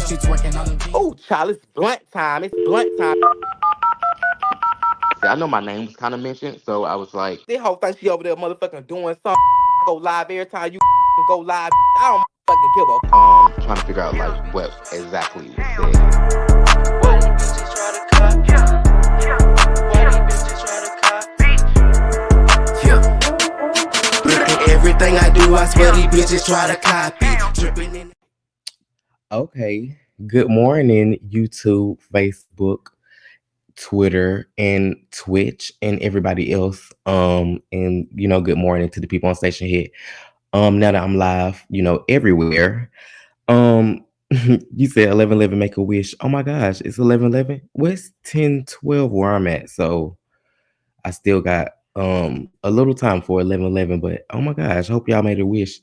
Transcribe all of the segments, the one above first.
she twerking on the beat. Oh, child, it's blunt time. It's blunt time. I know my name was kind of mentioned, so I was like, this whole thing she over there motherfucking doing something. Go live every time you go live. I don't fucking give a trying to figure out like what exactly was said. Why these bitches try to cop? Why these bitches try to cop? Yeah. Look at everything I do, I swear these bitches try to copy. Dripping in. Okay. Good morning, YouTube, Facebook, Twitter, and Twitch, and everybody else. And good morning to the people on Station Head. Now that I'm live, everywhere. You said 11:11 make a wish. Oh my gosh, it's 11:11. What's 10:12 where I'm at? So I still got a little time for 11:11, but oh my gosh, I hope y'all made a wish.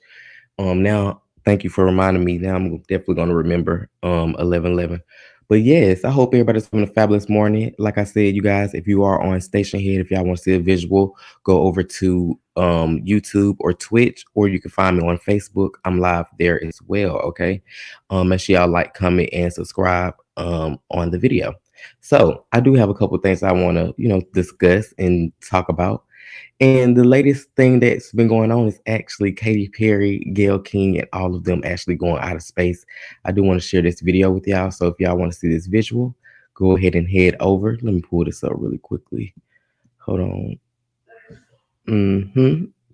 Now thank you for reminding me. Now I'm definitely gonna remember 11:11. But yes, I hope everybody's having a fabulous morning. Like I said, you guys, if you are on Station Head, if y'all want to see a visual, go over to YouTube or Twitch, or you can find me on Facebook. I'm live there as well. Okay. Make sure y'all like, comment, and subscribe on the video. So I do have a couple things I want to, discuss and talk about. And the latest thing that's been going on is actually Katy Perry, Gayle King, and all of them actually going out of space. I do want to share this video with y'all. So if y'all want to see this visual, go ahead and head over. Let me pull this up really quickly. Hold on.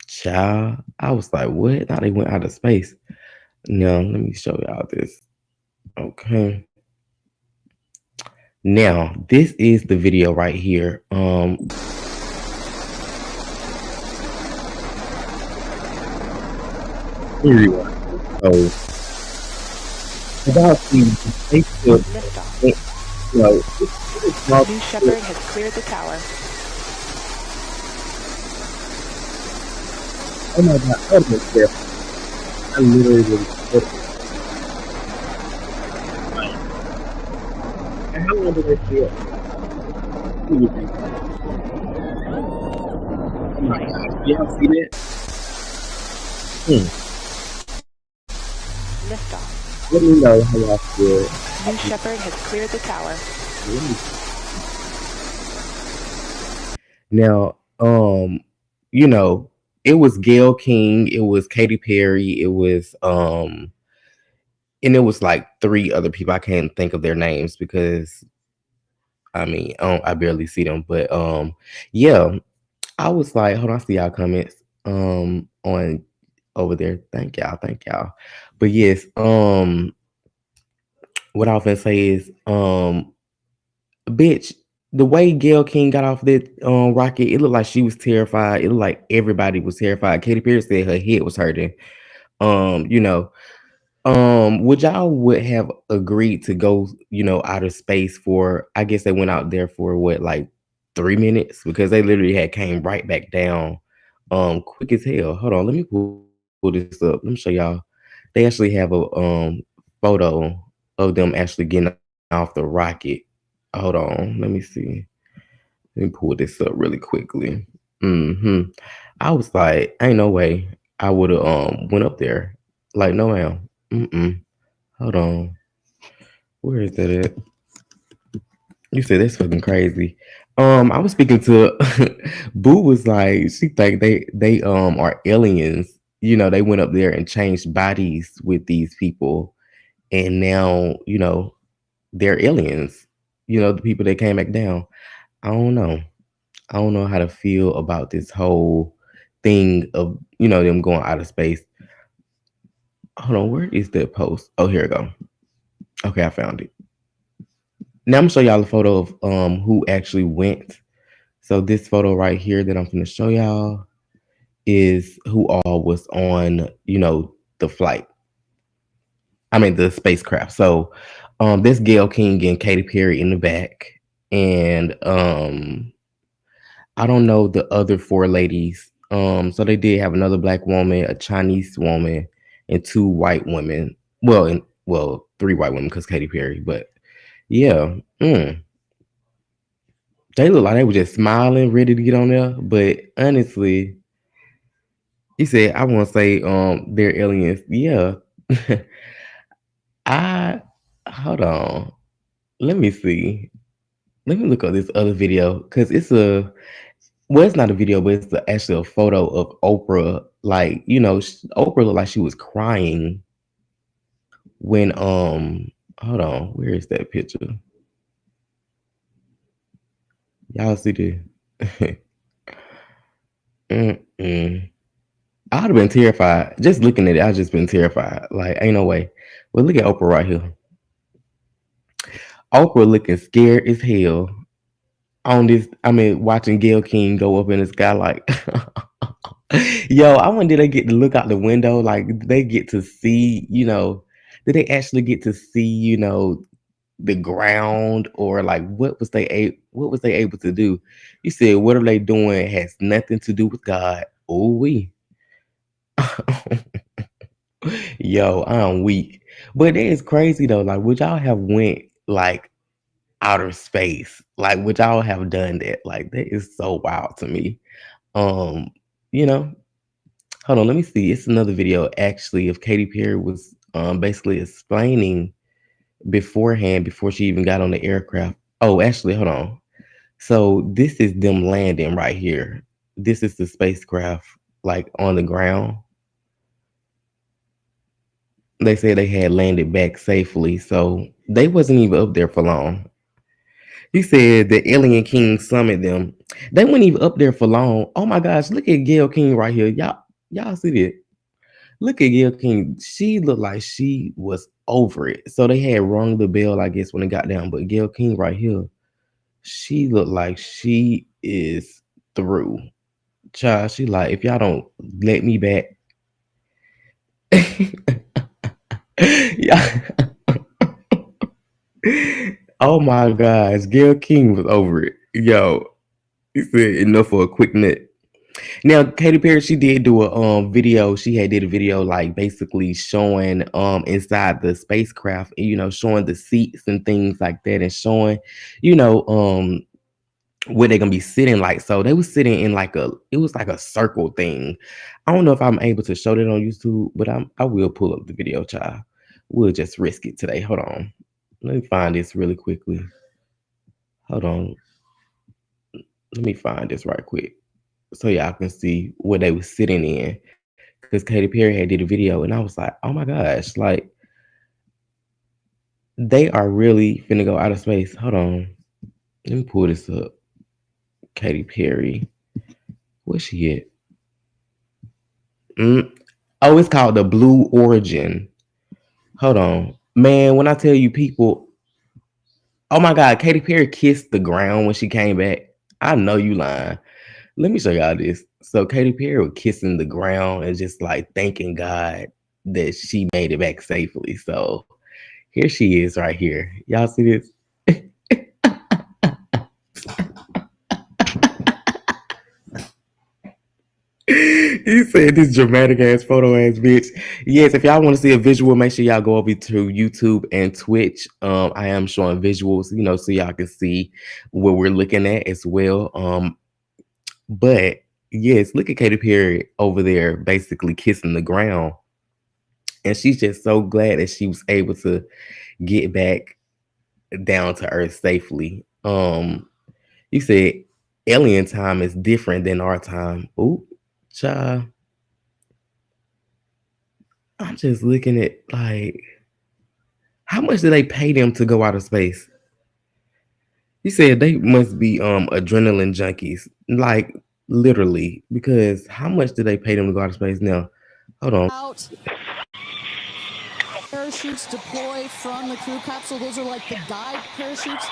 Child. I was like, what? Now they went out of space. Now, let me show y'all this. Okay. Now, this is the video right here. Here you are. So, about the Facebook, New Shepard has cleared the tower. Oh my God, I was there. I literally put it. And how long did I feel? Oh my God, y'all see that? Liftoff. Let me know how y'all feel. New Shepard has cleared the tower. Now, it was Gayle King, it was Katy Perry, it was and it was like 3 other people. I can't think of their names because I barely see them. But yeah, I was like, hold on, I see y'all comments on over there. Thank y'all. But yes, what I was gonna say is, bitch, the way Gayle King got off that rocket, it looked like she was terrified. It looked like everybody was terrified. Katy Perry said her head was hurting. Would y'all would have agreed to go, outer space for? I guess they went out there for what, like 3 minutes, because they literally had came right back down, quick as hell. Hold on, let me pull this up. Let me show y'all. They actually have a photo of them actually getting off the rocket. Hold on, let me see. Let me pull this up really quickly. I was like, ain't no way I would have went up there. Like, no ma'am. Hold on. Where is that at? You said that's fucking crazy. I was speaking to Boo was like, she think they are aliens. They went up there and changed bodies with these people, and now, they're aliens. The people that came back down. I don't know. I don't know how to feel about this whole thing of, them going out of space. Hold on, where is that post? Oh, here we go. Okay, I found it. Now I'm gonna show y'all a photo of who actually went. So this photo right here that I'm gonna show y'all is who all was on, the flight. I mean the spacecraft. So this Gayle King and Katy Perry in the back. And I don't know the other 4 ladies. So they did have another black woman, a Chinese woman, and 2 white women. Well, 3 white women because Katy Perry. But yeah, they look like they were just smiling, ready to get on there. But honestly, he said, I want to say they're aliens. Yeah, I Hold on. Let me see. Let me look up this other video because it's not a video, but it's actually a photo of Oprah. Like, Oprah looked like she was crying when hold on, where is that picture? Y'all see this? Mm-mm. I'd have been terrified. Just looking at it, I've just been terrified. Like, ain't no way. Well, look at Oprah right here. Oprah looking scared as hell on this. I mean, watching Gayle King go up in the sky like, yo, I wonder did they get to look out the window? Like, did they get to see, did they actually get to see, the ground, or like what was they able to do? You said what are they doing has nothing to do with God. Oh, we. Yo, I'm weak. But that is crazy though. Like, would y'all have went like outer space? Like, would y'all have done that? Like, that is so wild to me. Um, you know, hold on, let me see. It's another video actually of Katy Perry was basically explaining beforehand before she even got on the aircraft. Oh, actually, hold on. So this is them landing right here. This is the spacecraft like on the ground. They said they had landed back safely, so they wasn't even up there for long. He said the Alien King summoned them. They weren't even up there for long. Oh my gosh, look at Gayle King right here. Y'all see that? Look at Gayle King. She looked like she was over it. So they had rung the bell, I guess, when it got down. But Gayle King right here, she looked like she is through. Child, she like, if y'all don't let me back. Yeah. Oh my gosh, Gayle King was over it. Yo, he said enough for a quick nut. Now, Katy Perry, she did do a video. She had did a video like basically showing inside the spacecraft, showing the seats and things like that, and showing, where they're gonna be sitting like. So they was sitting in it was like a circle thing. I don't know if I'm able to show that on YouTube, but I will pull up the video, child. We'll just risk it today. Hold on. Let me find this really quickly. Hold on. Let me find this right quick so y'all can see where they was sitting in. Because Katy Perry had did a video and I was like, oh my gosh, like they are really finna go out of space. Hold on. Let me pull this up. Katy Perry. Where's she at? Oh, it's called the Blue Origin. Hold on. Man, when I tell you people, oh my God, Katy Perry kissed the ground when she came back. I know you lying. Let me show y'all this. So Katy Perry was kissing the ground and just like thanking God that she made it back safely. So here she is right here. Y'all see this? He said this dramatic ass photo ass bitch. Yes, if y'all want to see a visual, make sure y'all go over to YouTube and Twitch. I am showing visuals, so y'all can see what we're looking at as well. But yes, look at Katy Perry over there basically kissing the ground. And she's just so glad that she was able to get back down to earth safely. You said alien time is different than our time. Ooh, child. I'm just looking at like, how much do they pay them to go out of space? He said they must be adrenaline junkies, like literally, because how much do they pay them to go out of space now? Hold on. Parachutes deploy from the crew capsule. Those are like the guide parachutes.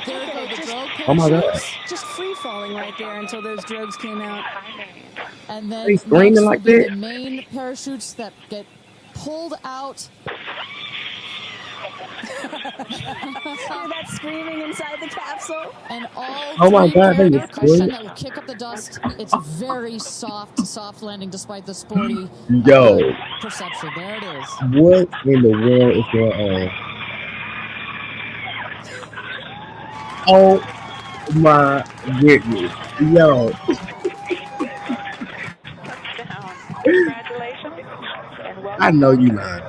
There go the drogue parachutes. Oh my God. Just free falling right there until those drogues came out. And then They screaming next like will be that? the main parachutes that get pulled out. Hear that screaming inside the capsule? And all Oh my three God, they carry was cushion screaming. that will kick up the dust. It's very soft landing despite the sporty Yo, perception. There it is. what in the world is going on? Oh my goodness. Yo. Congratulations and welcome. I know you lying.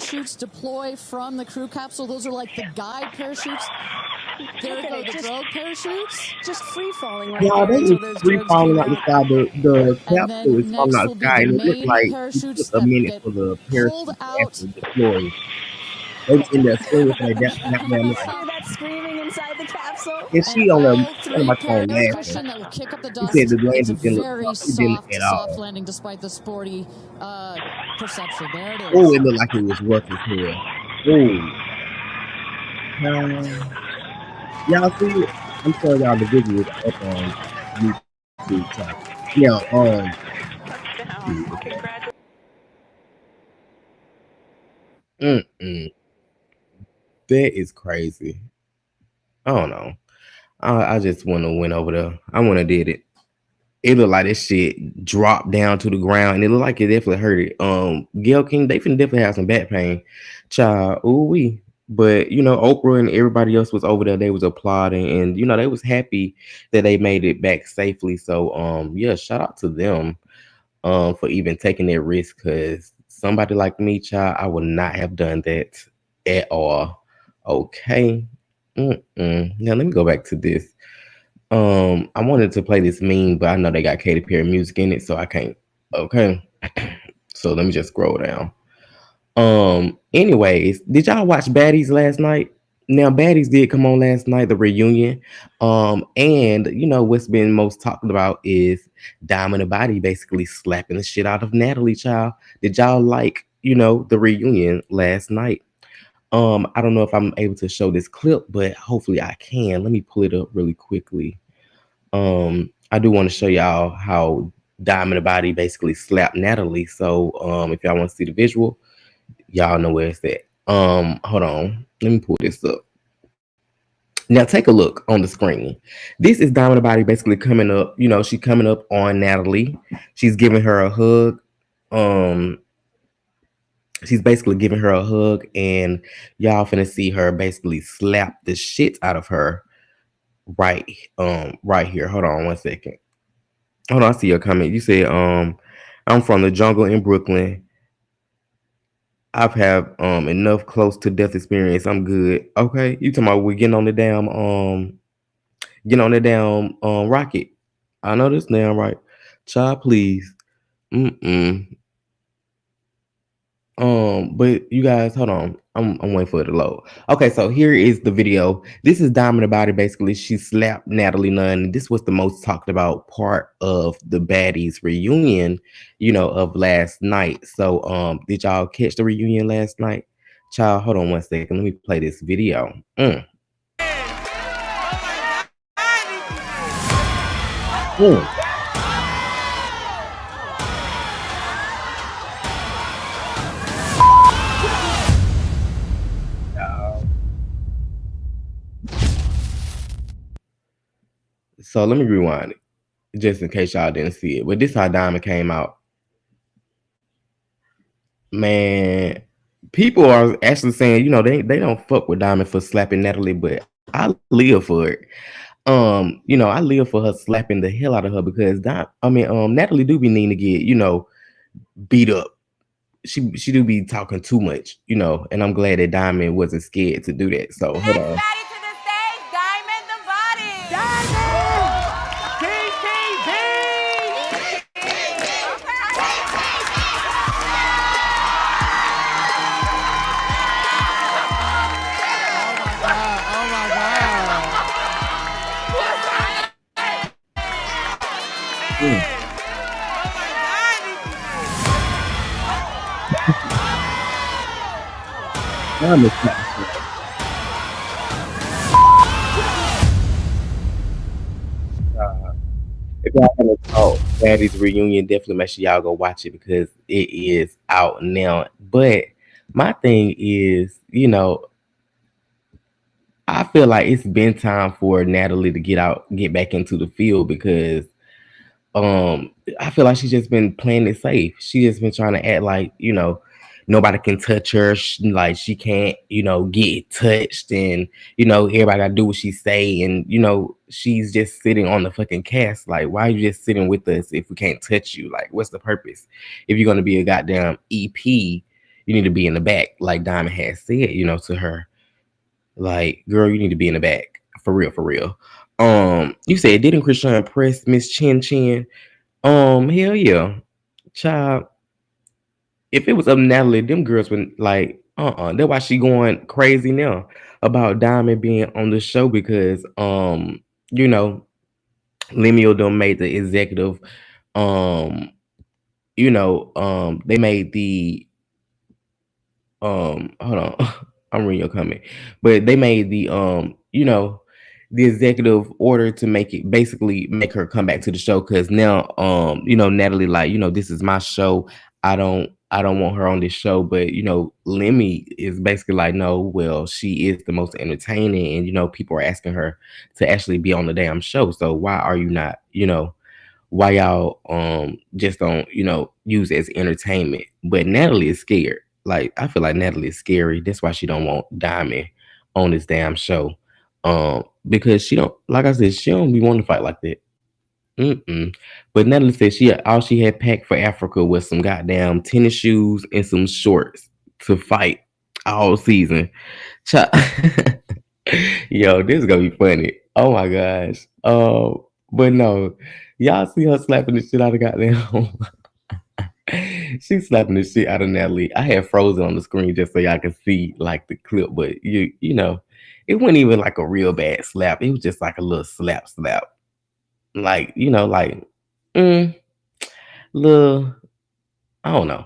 parachutes deploy from the crew capsule. Those are like the guide parachutes. There go the drogue parachutes. Just free falling right Y'all, there they until was those free drogues falling came out the out. sky. The And capsule is then falling next out will the be sky, the and it looked main like it parachutes took a that minute get for the pulled parachute to out. actually deploy. They was in there screaming for their damn life. Hear that screaming inside the capsule? And And she on the all on three my phone air laughing. cushion that will kick up the She said dust. the It's a landing didn't look very soft. It didn't at soft all. landing despite the sporty perception. There it Oh, is. it looked like it was rough as hell. Oh, y'all see it? I'm showing y'all the visuals up on YouTube. So, yeah, mm-mm. That is crazy. I don't know. I just want to went over there. I want to did it. It looked like this shit dropped down to the ground, and it looked like it definitely hurt it. Gail King, they finna definitely have some back pain, child. Ooh wee. But you know, Oprah and everybody else was over there. They was applauding, and you know, they was happy that they made it back safely. So, yeah, shout out to them, for even taking that risk. Cause somebody like me, child, I would not have done that at all. Okay. Now let me go back to this. I wanted to play this meme, but I know they got Katy Perry music in it, so I can't. Okay. So let me just scroll down. Anyways, did y'all watch Baddies last night? Now, Baddies did come on last night, the reunion. And you know what's been most talked about is Diamond and Body basically slapping the shit out of Natalie, child. Did y'all like, you know, the reunion last night? I don't know if I'm able to show this clip, but hopefully I can. Let me pull it up really quickly. I do want to show y'all how Diamond and Body basically slapped Natalie. So if y'all want to see the visual, y'all know where it's at. Hold on. Let me pull this up. Now take a look on the screen. This is Diamond and Body basically coming up. You know, she coming up on Natalie. She's giving her a hug. She's basically giving her a hug, and y'all finna see her basically slap the shit out of her right right here. Hold on one second. Hold on, I see your comment. You said I'm from the jungle in Brooklyn. I've had enough close to death experience. I'm good. Okay. You talking about we getting on the damn rocket. I know this damn right. Child, please. Mm-mm. But you guys, hold on. I'm waiting for it to load. Okay, so here is the video. This is Diamond about it. Basically, she slapped Natalie Nunn. This was the most talked about part of the Baddies reunion, you know, of last night. So, did y'all catch the reunion last night? Child, hold on one second. Let me play this video. Mm. So let me rewind it, just in case y'all didn't see it. But this how Diamond came out. Man, people are actually saying, you know, they don't fuck with Diamond for slapping Natalie, but I live for it. You know, I live for her slapping the hell out of her because Natalie do be needing to get, you know, beat up. She do be talking too much, you know, and I'm glad that Diamond wasn't scared to do that. So hold on. If y'all haven't saw Baddies reunion, definitely make sure y'all go watch it because it is out now. But my thing is, you know, I feel like it's been time for Natalie to get back into the field because I feel like she's just been playing it safe. She just been trying to act like, you know, nobody can touch her. Like she can't, you know, get touched, and you know, everybody gotta do what she say, and you know, she's just sitting on the fucking cast. Like, why are you just sitting with us if we can't touch you? Like, what's the purpose? If you're gonna be a goddamn EP, you need to be in the back, like Diamond had said, to her. Like, girl, you need to be in the back. For real, for real. You said, didn't Krishan press Miss Chin Chin? Hell yeah. Child, if it was up to Natalie, them girls would like, That's why she going crazy now about Diamond being on the show because you know, Lemuel done made the executive, um, they made the hold on, I'm reading your comment, but they made the executive order to make it basically make her come back to the show because now Natalie like this is my show. I don't want her on this show, but Lemmy is basically like, no, well, she is the most entertaining, and people are asking her to actually be on the damn show. So why are you not, why y'all just don't, use it as entertainment? But Natalie is scared. Like, I feel like Natalie is scary. That's why she don't want Diamond on this damn show. Because she don't, like I said, she don't be wanting to fight like that. But Natalie said all she had packed for Africa was some goddamn tennis shoes and some shorts to fight all season. Yo, this is gonna be funny. Oh my gosh. But no, y'all see her slapping the shit out of goddamn. She's slapping the shit out of Natalie. I had frozen on the screen just so y'all can see like the clip, but it wasn't even like a real bad slap. It was just like a little slap. Like, little, I don't know.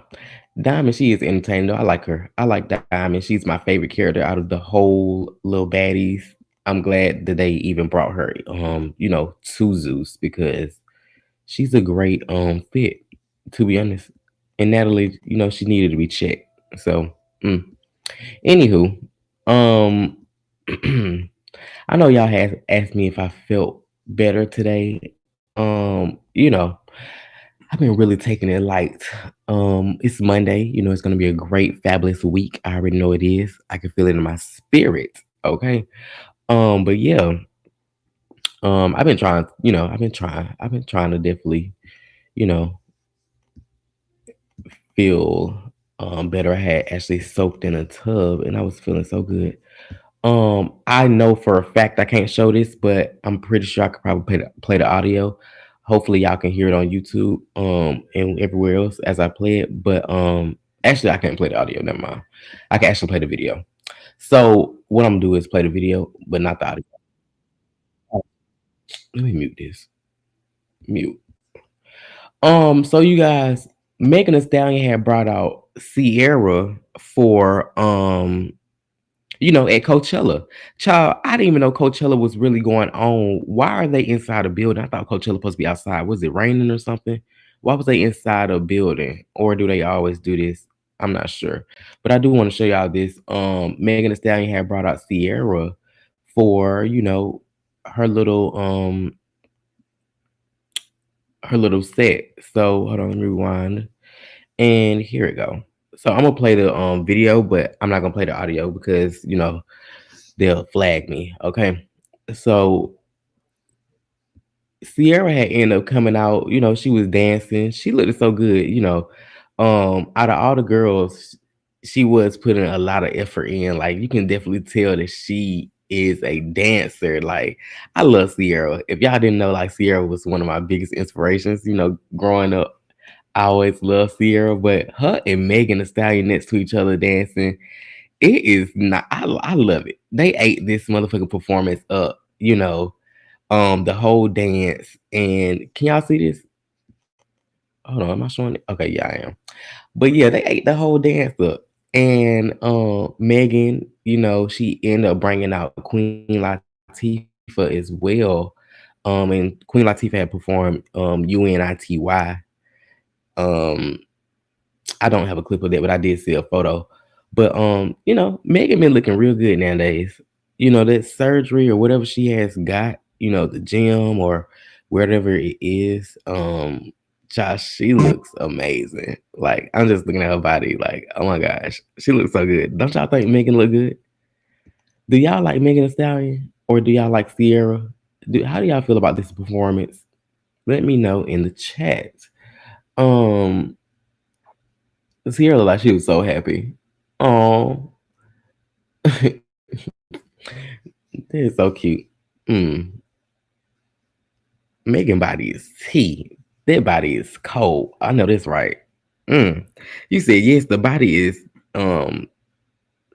Diamond, she is entertaining though. I like her. I like Diamond. She's my favorite character out of the whole little baddies. I'm glad that they even brought her to Zeus because she's a great fit, to be honest. And Natalie, she needed to be checked. So anywho, I know y'all have asked me if I felt better today. I've been really taking it light. It's Monday. It's gonna be a great, fabulous week. I already know it is. I can feel it in my spirit. Okay. But yeah. I've been trying. I've been trying to definitely, you know, feel better. I had actually soaked in a tub, and I was feeling so good. I know for a fact I can't show this, but I'm pretty sure I could probably play the audio. Hopefully y'all can hear it on YouTube, and everywhere else as I play it. But actually I can't play the audio, never mind. I can actually play the video. So what I'm gonna do is play the video, but not the audio. Let me mute this. Mute. So you guys, Megan Thee Stallion had brought out Sierra for at Coachella. Child, I didn't even know Coachella was really going on. Why are they inside a building? I thought Coachella supposed to be outside. Was it raining or something? Why was they inside a building? Or do they always do this? I'm not sure. But I do want to show y'all this. Megan Thee Stallion had brought out Sierra for, her little set. So hold on, let me rewind. And here we go. So I'm gonna play the video, but I'm not gonna play the audio because they'll flag me. Okay. So Sierra had ended up coming out, she was dancing. She looked so good, out of all the girls, she was putting a lot of effort in. Like you can definitely tell that she is a dancer. Like I love Sierra. If y'all didn't know, like Sierra was one of my biggest inspirations, growing up. I always loved Sierra, but her and Megan Thee Stallion next to each other dancing, it is not. I love it. They ate this motherfucking performance up, the whole dance. And can y'all see this? Hold on, am I showing it? Okay, yeah, I am. But yeah, they ate the whole dance up. And Megan, she ended up bringing out Queen Latifah as well. And Queen Latifah had performed UNITY. I don't have a clip of that, but I did see a photo. But Megan been looking real good nowadays. That surgery or whatever she has got, the gym or wherever it is. Josh, she looks amazing. Like I'm just looking at her body, like, oh my gosh, she looks so good. Don't y'all think Megan look good? Do y'all like Megan Thee Stallion or do y'all like Sierra? How do y'all feel about this performance? Let me know in the chat. Sierra looked like she was so happy. Oh, that is so cute. Mm. Megan body is tea. That body is cold. I know that's right. Mm. You said yes. The body is. Um.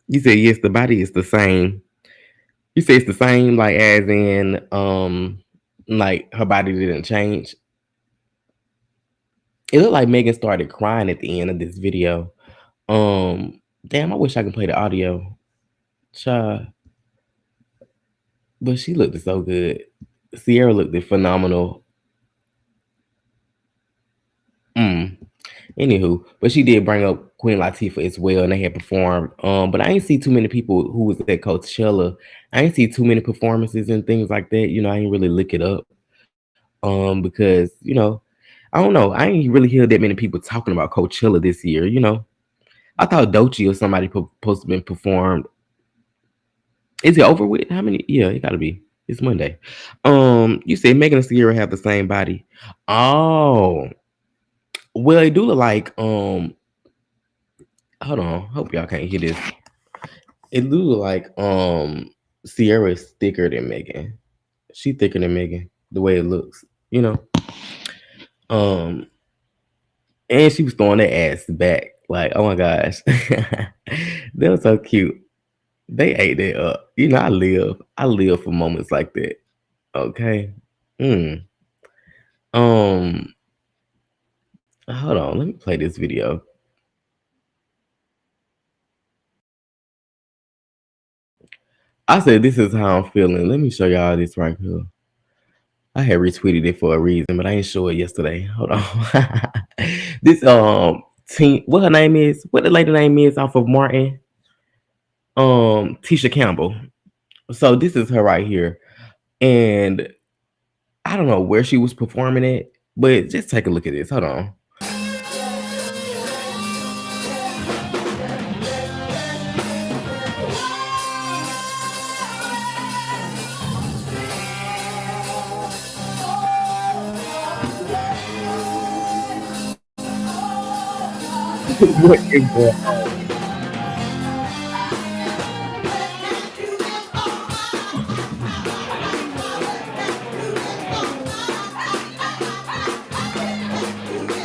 You said yes. The body is the same. You say it's the same, like as in, like her body didn't change. It looked like Megan started crying at the end of this video. Damn, I wish I could play the audio, child. But she looked so good. Sierra looked phenomenal. Mm. Anywho, but she did bring up Queen Latifah as well, and they had performed. But I ain't see too many people who was at Coachella. I ain't see too many performances and things like that. I ain't really look it up. Because I don't know. I ain't really hear that many people talking about Coachella this year. I thought Doechii or somebody supposed to been performed. Is it over with? How many? Yeah, it gotta be. It's Monday. You said Megan and Sierra have the same body. Oh, well, it do look like hold on. Hope y'all can't hear this. It do look like Sierra is thicker than Megan. She thicker than Megan, the way it looks. Um, and she was throwing that ass back. Like, oh my gosh. That was so cute. They ate that up. I live for moments like that. Okay. Mm. Um, hold on, let me play this video. I said this is how I'm feeling. Let me show y'all this right here. I had retweeted it for a reason, but I ain't show it yesterday. Hold on. This teen, what her name is? What the lady name is off of Martin? Tisha Campbell. So this is her right here. And I don't know where she was performing it, but just take a look at this. Hold on. What is going on?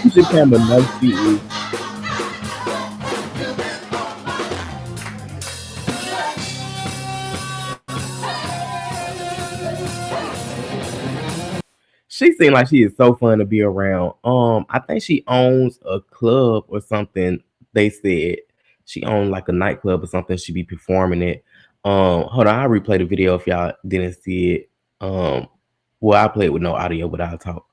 Tisha Campbell knows she is. She seems like she is so fun to be around. I think she owns a club or something. They said she owned like a nightclub or something. She be performing it. Hold on, I'll replay the video if y'all didn't see it. Well, I play it with no audio, but I'll talk.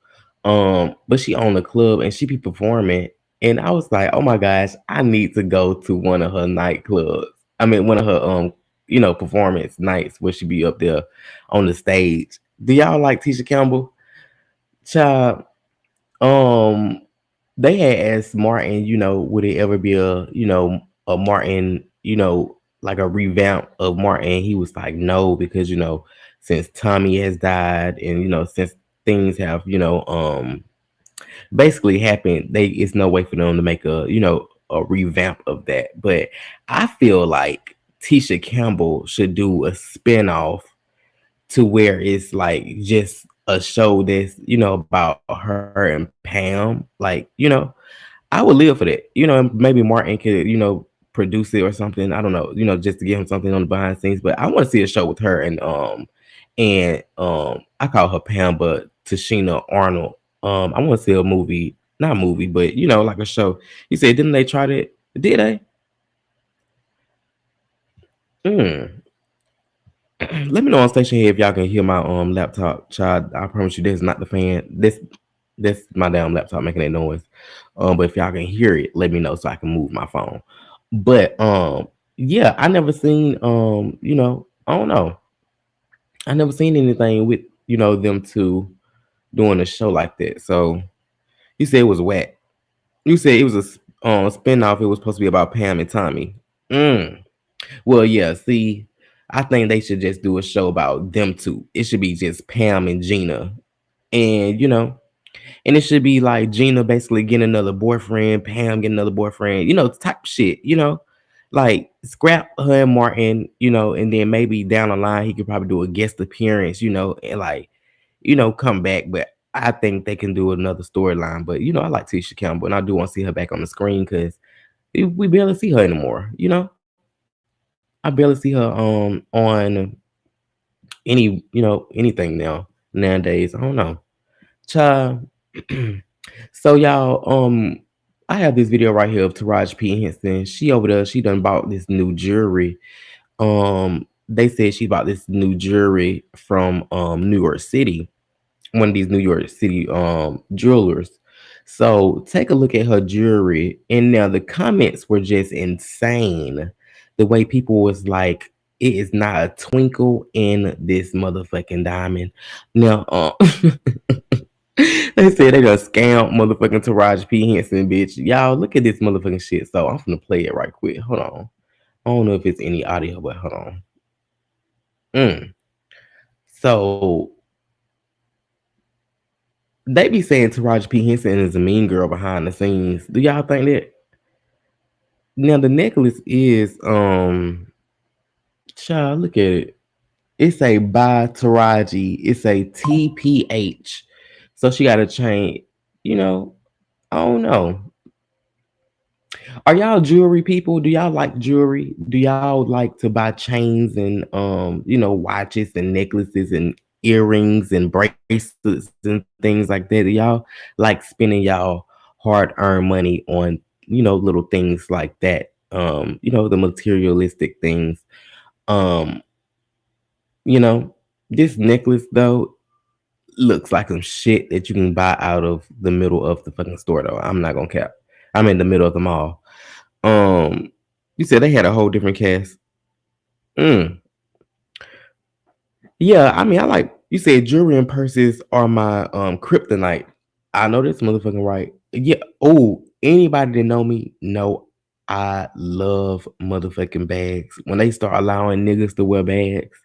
But she owned a club and she be performing, and I was like, oh my gosh, I need to go to one of her nightclubs. I mean, one of her performance nights where she be up there on the stage. Do y'all like Tisha Campbell? Child, they had asked Martin, would it ever be a Martin, like a revamp of Martin? He was like, no, because since Tommy has died and since things have basically happened, it's no way for them to make a revamp of that. But I feel like Tisha Campbell should do a spinoff to where it's like just a show that's about her and Pam. Like, I would live for that. And maybe Martin could produce it or something. I don't know, just to give him something on the behind the scenes. But I want to see a show with her and I call her Pam, but Tashina Arnold. I want to see a movie, not a movie, but like a show. You said, didn't they try that? Did they? Let me know on station here if y'all can hear my laptop, child. I promise you, that's not the fan. That's my damn laptop making that noise. But if y'all can hear it, let me know so I can move my phone. But yeah, I never seen I don't know. I never seen anything with them two doing a show like that. So you said it was wet. You said it was a spinoff. It was supposed to be about Pam and Tommy. Well, yeah. See, I think they should just do a show about them two. It should be just Pam and Gina, and And it should be like Gina basically getting another boyfriend, Pam getting another boyfriend, type shit, like scrap her and Martin, and then maybe down the line he could probably do a guest appearance, and like, come back. But I think they can do another storyline. But I like Tisha Campbell, and I do want to see her back on the screen because we barely see her anymore. I barely see her on anything nowadays. I don't know. Child. So y'all, I have this video right here of Taraj P. Henson. She over there, she done bought this new jewelry. They said she bought this new jewelry from New York City, one of these New York City jewelers. So take a look at her jewelry, and now the comments were just insane. The way people was like, it is not a twinkle in this motherfucking diamond. Now, they said they done scam motherfucking Taraj P. Henson, bitch. Y'all, look at this motherfucking shit. So I'm finna play it right quick. Hold on. I don't know if it's any audio, but hold on. So they be saying Taraj P. Henson is a mean girl behind the scenes. Do y'all think that? Now the necklace is child, look at it. It's a by Taraji. It's a TPH. So she got a chain, I don't know. Are y'all jewelry people? Do y'all like jewelry? Do y'all like to buy chains and watches and necklaces and earrings and bracelets and things like that? Do y'all like spending y'all hard-earned money on little things like that? The materialistic things. This necklace though looks like some shit that you can buy out of the middle of the fucking store though. I'm not gonna cap. I'm in the middle of the mall. You said they had a whole different cast. Yeah, I mean, I like you said jewelry and purses are my kryptonite. I know this motherfucking right. Yeah. Oh, anybody that know me know I love motherfucking bags. When they start allowing niggas to wear bags,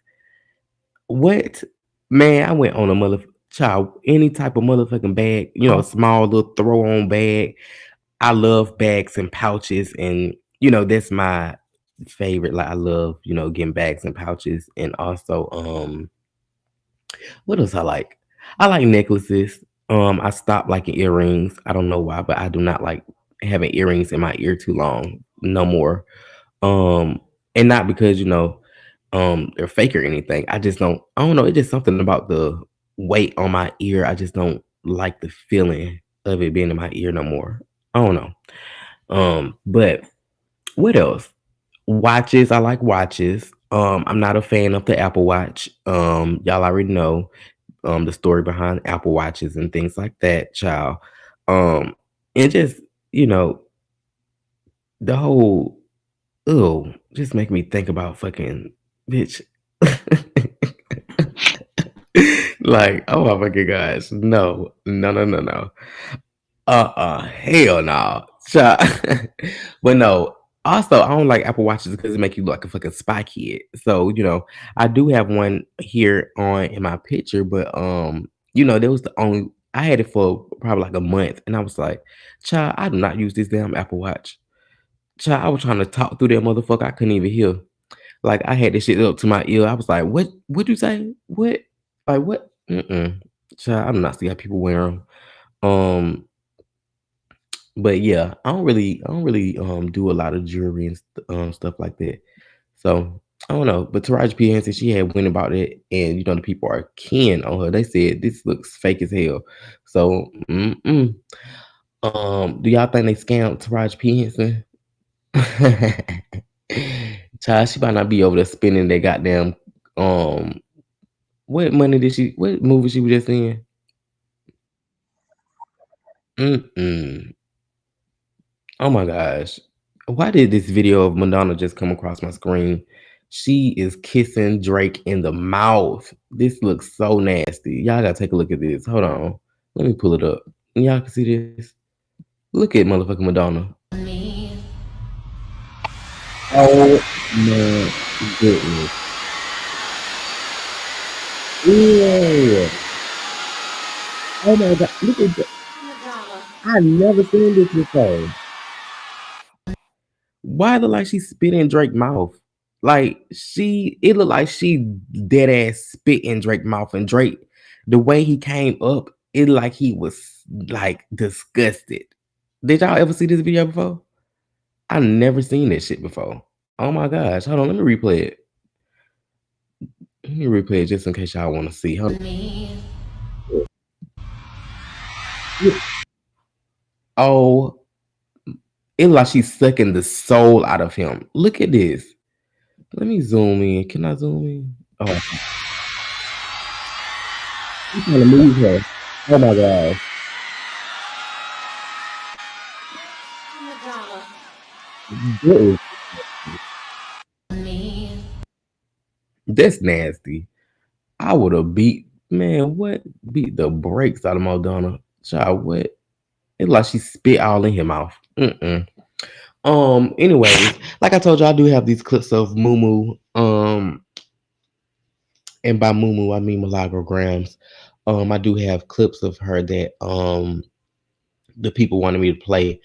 what man? I went on a child, any type of motherfucking bag, small little throw on bag. I love bags and pouches, and that's my favorite. Like I love, getting bags and pouches, and also what else I like? I like necklaces. I stopped liking earrings. I don't know why, but I do not like having earrings in my ear too long. No more. And not because they're fake or anything. I don't know. It's just something about the weight on my ear. I just don't like the feeling of it being in my ear no more. I don't know. But what else? Watches. I like watches. I'm not a fan of the Apple Watch. Y'all already know the story behind Apple Watches and things like that, child. And just, the whole just make me think about fucking bitch. Like, oh my fucking gosh. No. Hell no. But no. Also, I don't like Apple Watches because it make you look like a fucking spy kid. So, I do have one here in my picture, but there was the only I had it for probably like a month, and I was like, child, I do not use this damn Apple Watch. Child, I was trying to talk through that motherfucker. I couldn't even hear. Like I had this shit up to my ear. I was like, what'd you say? What? Like what? Child, I do not see how people wear them. But yeah, I don't really do a lot of jewelry and stuff like that. So I don't know. But Taraji P. Henson, she had went about it, and the people are keen on her. They said this looks fake as hell. So do y'all think they scammed Taraji P. Henson? Child, she might not be over there spending that goddamn what movie she was just in? Oh my gosh. Why did this video of Madonna just come across my screen? She is kissing Drake in the mouth. This looks so nasty. Y'all gotta take a look at this. Hold on. Let me pull it up. Y'all can see this. Look at motherfucking Madonna. Oh my goodness. Yeah. Oh my god, look at that. I never seen this before. Why look like she spit in Drake's mouth? Like it looked like she dead ass spit in Drake's mouth, and Drake, the way he came up, it like he was like disgusted. Did y'all ever see this video before? I never seen this shit before. Oh my gosh, hold on, let me replay it. Let me replay it just in case y'all want to see. Hold on. Oh, it like she's sucking the soul out of him. Look at this. Let me zoom in. Can I zoom in? Oh, I'm trying to move her. Oh my god. That's nasty. I would have beat the brakes out of Madonna. Child, what? It's like she spit all in her mouth. Mm-mm. Anyways, like I told you, I do have these clips of Moo. And by Moo, I mean Milagro Gramz. I do have clips of her that the people wanted me to play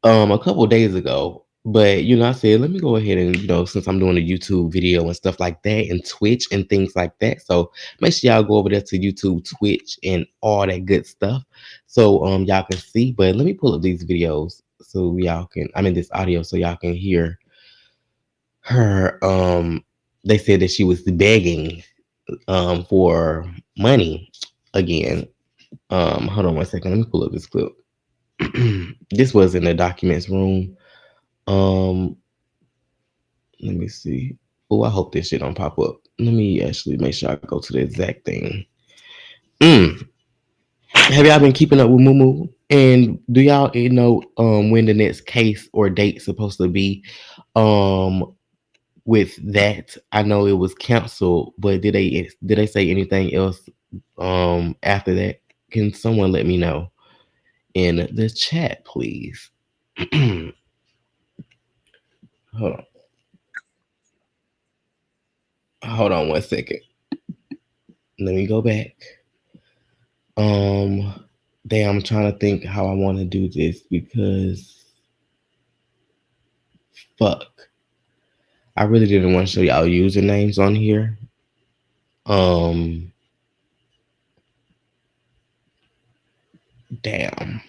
a couple of days ago. But I said, let me go ahead and since I'm doing a YouTube video and stuff like that, and Twitch and things like that. So make sure y'all go over there to YouTube, Twitch, and all that good stuff. So y'all can see. But let me pull up these videos so y'all can, I mean this audio, so y'all can hear her. They said that she was begging for money again. Hold on one second. Let me pull up this clip. This was in the documents room. Let me see. Oh, I hope this shit don't pop up. Let me actually make sure I go to the exact thing. Have y'all been keeping up with Moo? And do y'all know when the next case or date supposed to be? With that, I know it was canceled, but did they say anything else after that? Can someone let me know in the chat, please? Hold on. Hold on one second. Let me go back. Damn, I'm trying to think how I want to do this because fuck. I really didn't want to show y'all usernames on here. Damn.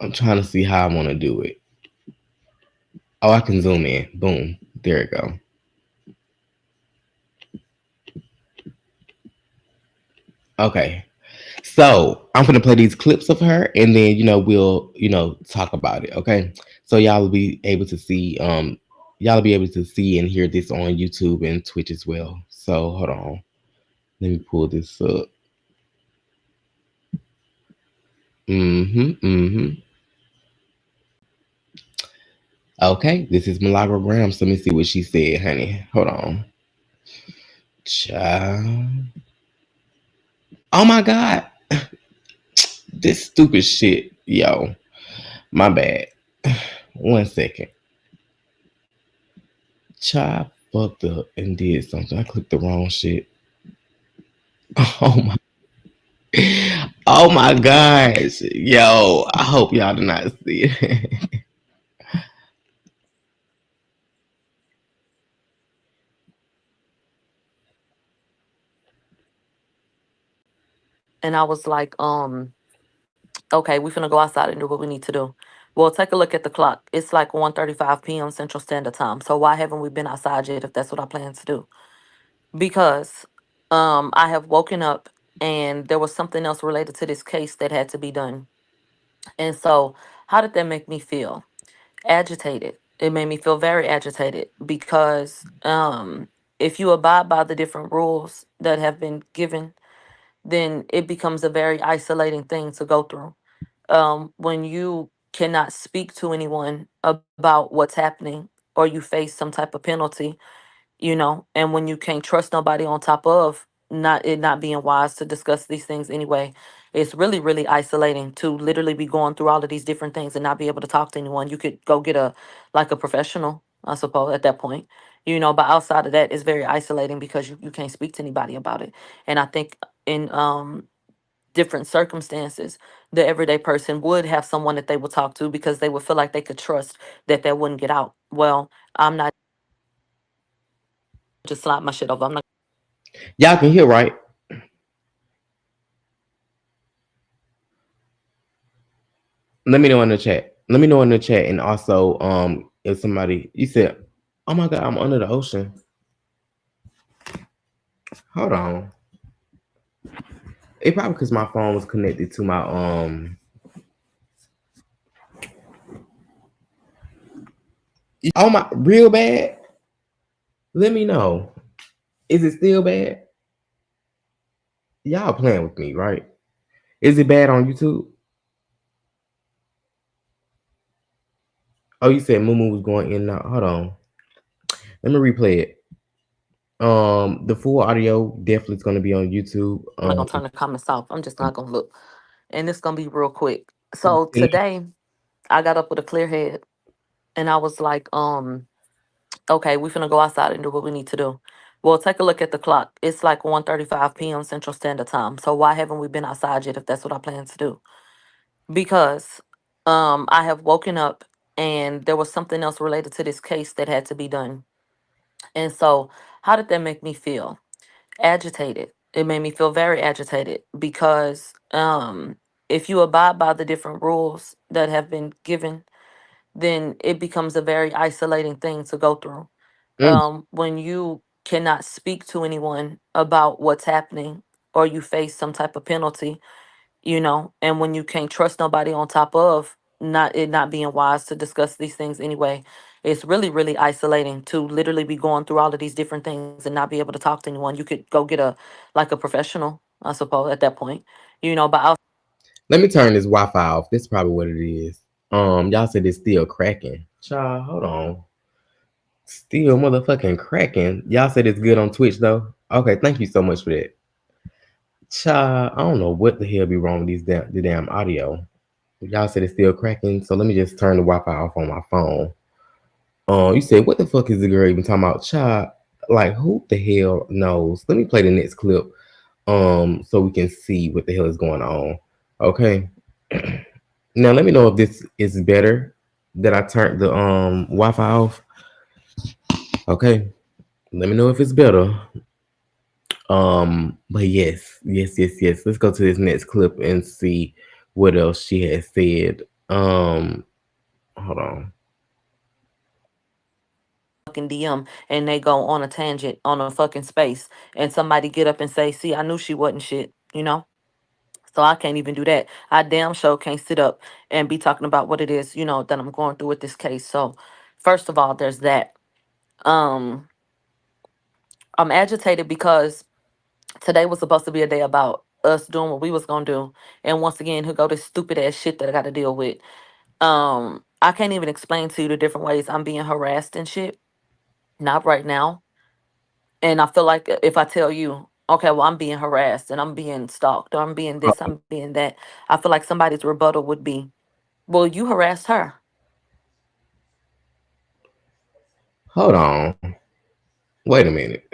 I'm trying to see how I want to do it. Oh, I can zoom in. Boom. There it go. Okay. So I'm gonna play these clips of her, and then we'll talk about it. Okay. So y'all will be able to see and hear this on YouTube and Twitch as well. So hold on. Let me pull this up. Okay, this is Milagro Gramz. Let me see what she said, honey. Hold on. Child. Oh my God. This stupid shit. Yo. My bad. 1 second. Child fucked up and did something. I clicked the wrong shit. Oh my gosh. Yo, I hope y'all did not see it. And I was like, okay, we finna go outside and do what we need to do. Well, take a look at the clock. It's like 1:35 p.m. Central Standard Time. So why haven't we been outside yet if that's what I plan to do? Because I have woken up and there was something else related to this case that had to be done. And so how did that make me feel? Agitated. It made me feel very agitated because if you abide by the different rules that have been given, then it becomes a very isolating thing to go through. When you cannot speak to anyone about what's happening or you face some type of penalty, and when you can't trust nobody on top of not being wise to discuss these things anyway, it's really, really isolating to literally be going through all of these different things and not be able to talk to anyone. You could go get a professional, I suppose, at that point, but outside of that, it's very isolating because you can't speak to anybody about it. And I think in different circumstances, the everyday person would have someone that they would talk to because they would feel like they could trust that that wouldn't get out. Well, I'm not just slide my shit over. I'm not. Y'all can hear, right? Let me know in the chat. Let me know in the chat, and also, if somebody you said, "Oh my God, I'm under the ocean." Hold on. It probably because my phone was connected to my Oh my, real bad. Let me know. Is it still bad? Y'all playing with me, right? Is it bad on YouTube? Oh, you said Moo was going in now. Hold on. Let me replay it. The full audio definitely is gonna be on YouTube. I'm not gonna turn the comments off. I'm just not gonna look, and it's gonna be real quick. So today, I got up with a clear head, and I was like, okay, we finna go outside and do what we need to do. Well, take a look at the clock. It's like 1:35 p.m. Central Standard Time. So why haven't we been outside yet if that's what I plan to do? Because I have woken up and there was something else related to this case that had to be done. And so how did that make me feel? Agitated. It made me feel very agitated because if you abide by the different rules that have been given, then it becomes a very isolating thing to go through. Mm. When you cannot speak to anyone about what's happening or you face some type of penalty, and when you can't trust nobody on top of not being wise to discuss these things anyway, it's really, really isolating to literally be going through all of these different things and not be able to talk to anyone. You could go get a professional, I suppose, at that point, but Let me turn this Wi-Fi off. This is probably what it is. Y'all said it's still cracking. Child, hold on. Still motherfucking cracking. Y'all said it's good on Twitch though. Okay, thank you so much for that. Child, I don't know what the hell be wrong with the damn audio. Y'all said it's still cracking, so let me just turn the Wi-Fi off on my phone. You said what the fuck is the girl even talking about? Child, like who the hell knows? Let me play the next clip, so we can see what the hell is going on. Okay. Now let me know if this is better that I turned the Wi-Fi off. Okay. Let me know if it's better. But yes. Let's go to this next clip and see what else she has said. Hold on. fucking DM and they go on a tangent on a fucking space and somebody get up and say, see, I knew she wasn't shit. So I can't even do that. I damn sure can't sit up and be talking about what it is, that I'm going through with this case. So first of all, there's that. Um, I'm agitated because today was supposed to be a day about us doing what we was gonna do. And once again, here go this stupid ass shit that I gotta deal with. I can't even explain to you the different ways I'm being harassed and shit. Not right now. And I feel like if I tell you, okay, well, I'm being harassed and I'm being stalked or I'm being this, I'm being that, I feel like somebody's rebuttal would be, well, you harassed her. Hold on. Wait a minute.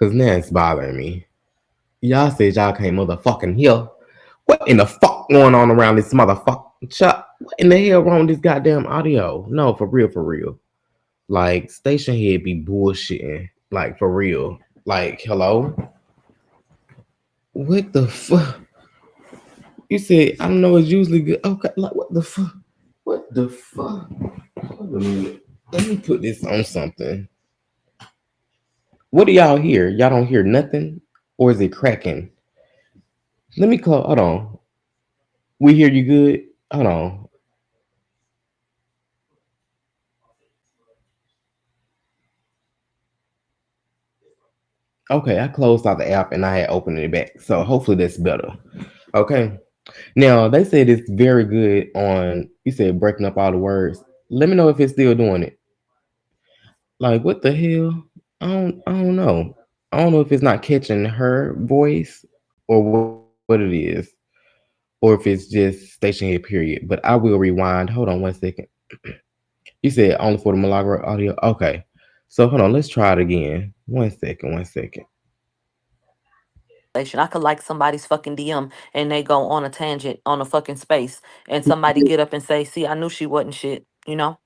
Cause now it's bothering me. Y'all said y'all can't motherfucking hear. What in the fuck going on around this motherfucker? Chuck, what in the hell wrong with this goddamn audio? No, for real, for real. Like, station head be bullshitting. Like, for real. Like, hello? What the fuck? You said, I don't know, it's usually good. Okay, like, what the fuck? What the fuck? Hold a minute. Let me put this on something. What do y'all hear? Y'all don't hear nothing? Or is it cracking? Let me call. Hold on. We hear you good? Hold on. Okay, I closed out the app and I had opened it back. So hopefully that's better. Okay. Now they said it's very good on, you said breaking up all the words. Let me know if it's still doing it. Like what the hell? I don't know. I don't know if it's not catching her voice or what it is. Or if it's just station head period. But I will rewind. Hold on 1 second. You said only for the Milagro audio. Okay. So hold on, let's try it again. 1 second. I could like somebody's fucking DM and they go on a tangent on a fucking space and somebody get up and say, see, I knew she wasn't shit, you know?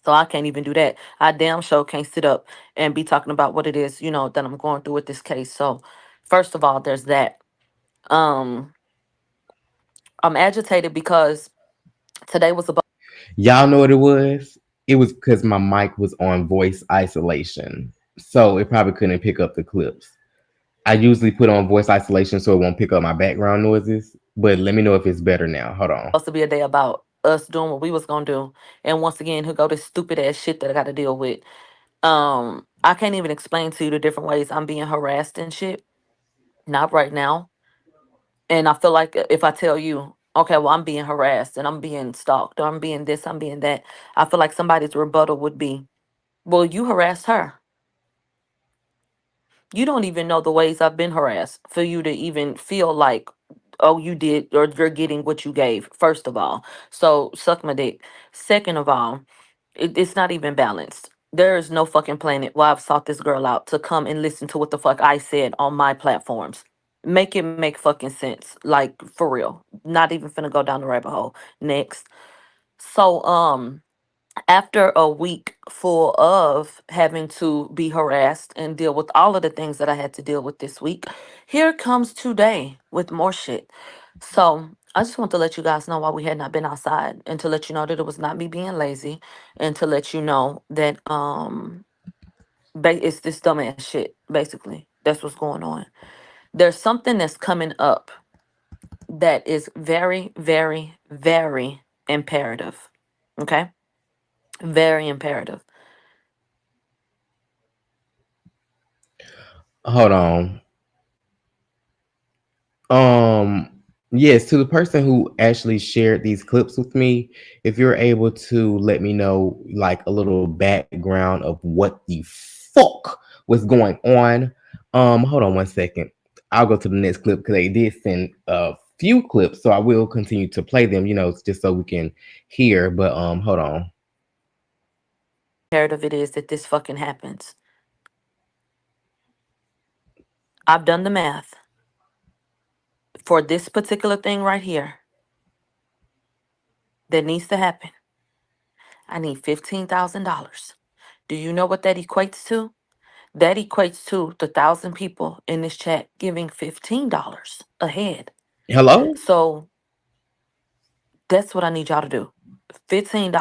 So I can't even do that. I damn sure can't sit up and be talking about what it is, you know, that I'm going through with this case. So first of all, there's that. Um, I'm agitated because today was about Y'all know what it was? It was because my mic was on voice isolation. So it probably couldn't pick up the clips. I usually put on voice isolation so it won't pick up my background noises. But let me know if it's better now. Hold on. supposed to be a day about us doing what we was gonna do. And once again, here go this stupid ass shit that I gotta deal with. I can't even explain to you the different ways I'm being harassed and shit. Not right now. And I feel like if I tell you, okay, well, I'm being harassed and I'm being stalked or I'm being this, I'm being that, I feel like somebody's rebuttal would be, well, you harassed her. You don't even know the ways I've been harassed for you to even feel like, oh, you did or you're getting what you gave, first of all. So suck my dick. Second of all, it's not even balanced. There is no fucking planet where I've sought this girl out to come and listen to what the fuck I said on my platforms. Make it make fucking sense. Like for real. Not even finna go down the rabbit hole. Next. So after a week full of having to be harassed and deal with all of the things that I had to deal with this week, here comes today with more shit. So I just want to let you guys know why we had not been outside and to let you know that it was not me being lazy and to let you know that it's this dumbass shit, basically. That's what's going on. There's something that's coming up that is very, very, very imperative. Okay? Very imperative. Hold on. Um, yes, to the person who actually shared these clips with me, if you're able to let me know like a little background of what the fuck was going on. Hold on one second. I'll go to the next clip because they did send a few clips, so I will continue to play them, just so we can hear. But hold on. Imperative it is that this fucking happens. I've done the math. For this particular thing right here that needs to happen, I need $15,000. Do you know what that equates to? That equates to the 1,000 people in this chat giving $15 a head. Hello? So that's what I need y'all to do. $15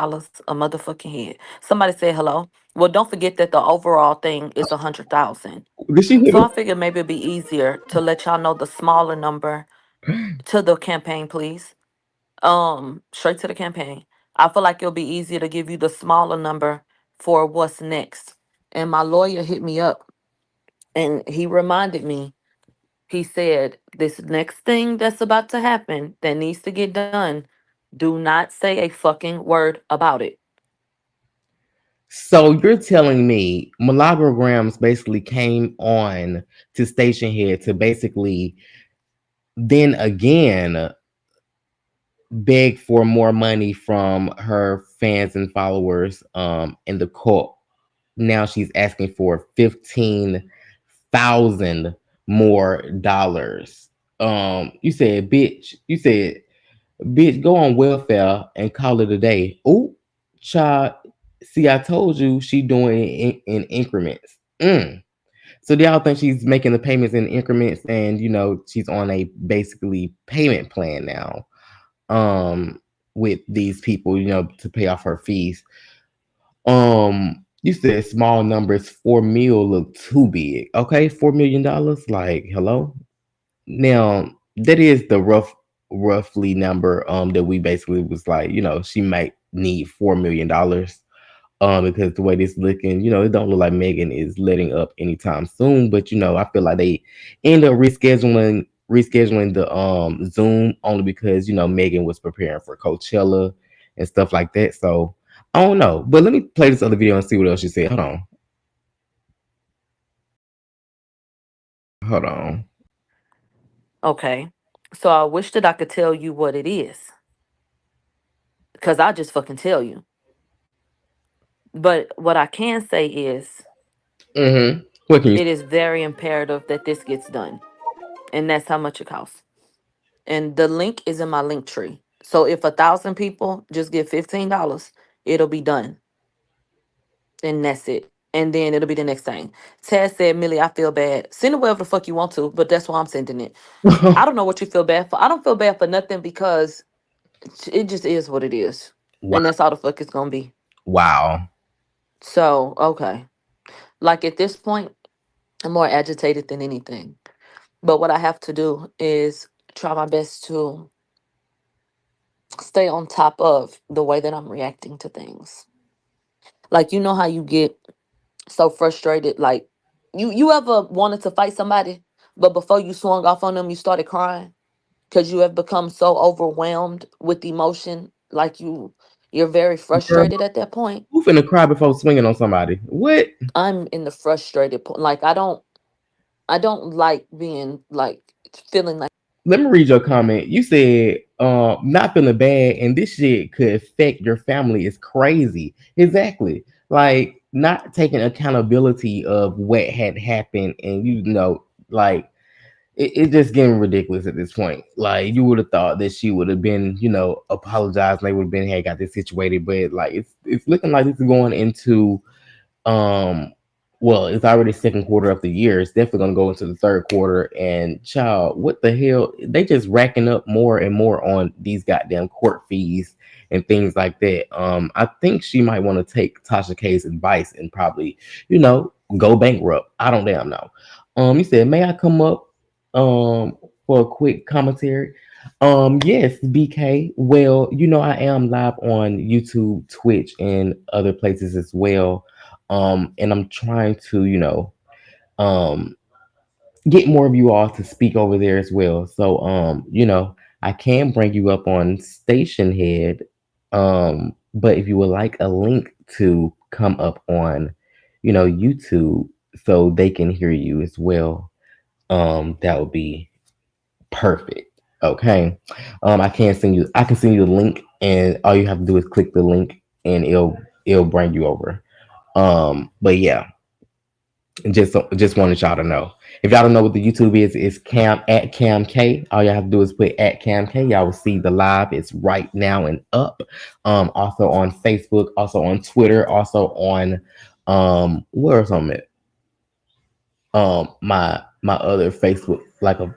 a motherfucking head. Somebody said hello. Well, don't forget that the overall thing is 100,000. Did she hear So I me? figured maybe it'd be easier to let y'all know the smaller number to the campaign, please. Straight to the campaign. I feel like it'll be easier to give you the smaller number for what's next. And my lawyer hit me up and he reminded me. He said, this next thing that's about to happen that needs to get done, do not say a fucking word about it. So you're telling me Milagro Grams basically came on to Station Head to basically then again beg for more money from her fans and followers in the cult. Now she's asking for 15,000 more dollars. You said, bitch, go on welfare and call it a day. Oh, child. See, I told you she doing it in increments. So do y'all think she's making the payments in increments and she's on a basically payment plan now with these people, to pay off her fees. You said small numbers, 4 mil look too big. Okay, $4 million. Like, hello. Now that is the roughly number that we basically was like, she might need $4 million. Because the way this looking, it don't look like Megan is letting up anytime soon. But I feel like they end up rescheduling the Zoom only because Megan was preparing for Coachella and stuff like that. So I don't know. But let me play this other video and see what else she said. Hold on. Hold on. Okay. So I wish that I could tell you what it is. Because I just fucking tell you. But what I can say is What can you it is very imperative that this gets done. and that's how much it costs. And the link is in my link tree. So if 1,000 people just give $15, it'll be done, and that's it. And then it'll be the next thing. Taz said, Millie, I feel bad. Send it wherever the fuck you want to, but that's why I'm sending it. I don't know what you feel bad for. I don't feel bad for nothing because it just is what it is. Wow. And that's all the fuck it's gonna be. Wow. So, okay. Like at this point, I'm more agitated than anything. But what I have to do is try my best to stay on top of the way that I'm reacting to things. Like, you know how you get so frustrated, like you ever wanted to fight somebody, but before you swung off on them, you started crying because you have become so overwhelmed with emotion, like you're very Girl, frustrated at that point. who finna cry before swinging on somebody? What? I'm in the frustrated point. Like I don't like being like feeling like Let me read your comment. You said, not feeling bad, and this shit could affect your family is crazy. Exactly. Like not taking accountability of what had happened, and like it's just getting ridiculous at this point. Like you would have thought that she would have been, apologized, and they would have been, hey, got this situated, but like it's looking like this is going into um, well, it's already second quarter of the year. It's definitely gonna go into the third quarter. And child, what the hell? They just racking up more and more on these goddamn court fees and things like that. I think she might want to take Tasha K's advice and probably, go bankrupt. I don't damn know. You said, may I come up for a quick commentary? Yes, BK. Well, I am live on YouTube, Twitch, and other places as well. And I'm trying to, um, get more of you all to speak over there as well. So, I can bring you up on stationhead. But if you would like a link to come up on, YouTube so they can hear you as well, that would be perfect. Okay. I can send you the link, and all you have to do is click the link and it'll bring you over. But yeah, just wanted y'all to know. If y'all don't know what the YouTube is, it's Cam at Kham K. All y'all have to do is put at Kham K. Y'all will see the live. It's right now and up. Also on Facebook, also on Twitter, also on where's on it? My other Facebook,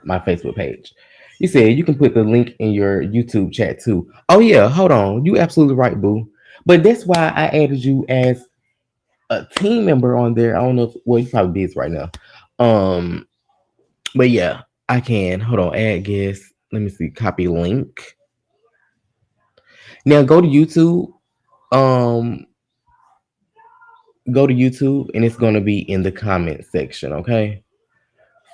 my Facebook page. You said you can put the link in your YouTube chat too. Oh yeah, hold on. You absolutely right, boo. But that's why I added you as a team member on there. I don't know if, well, you probably busy right now. But yeah, I can. Hold on, add guest. Let me see. Copy link. Now go to YouTube. Um, Go to YouTube, and it's gonna be in the comment section, okay?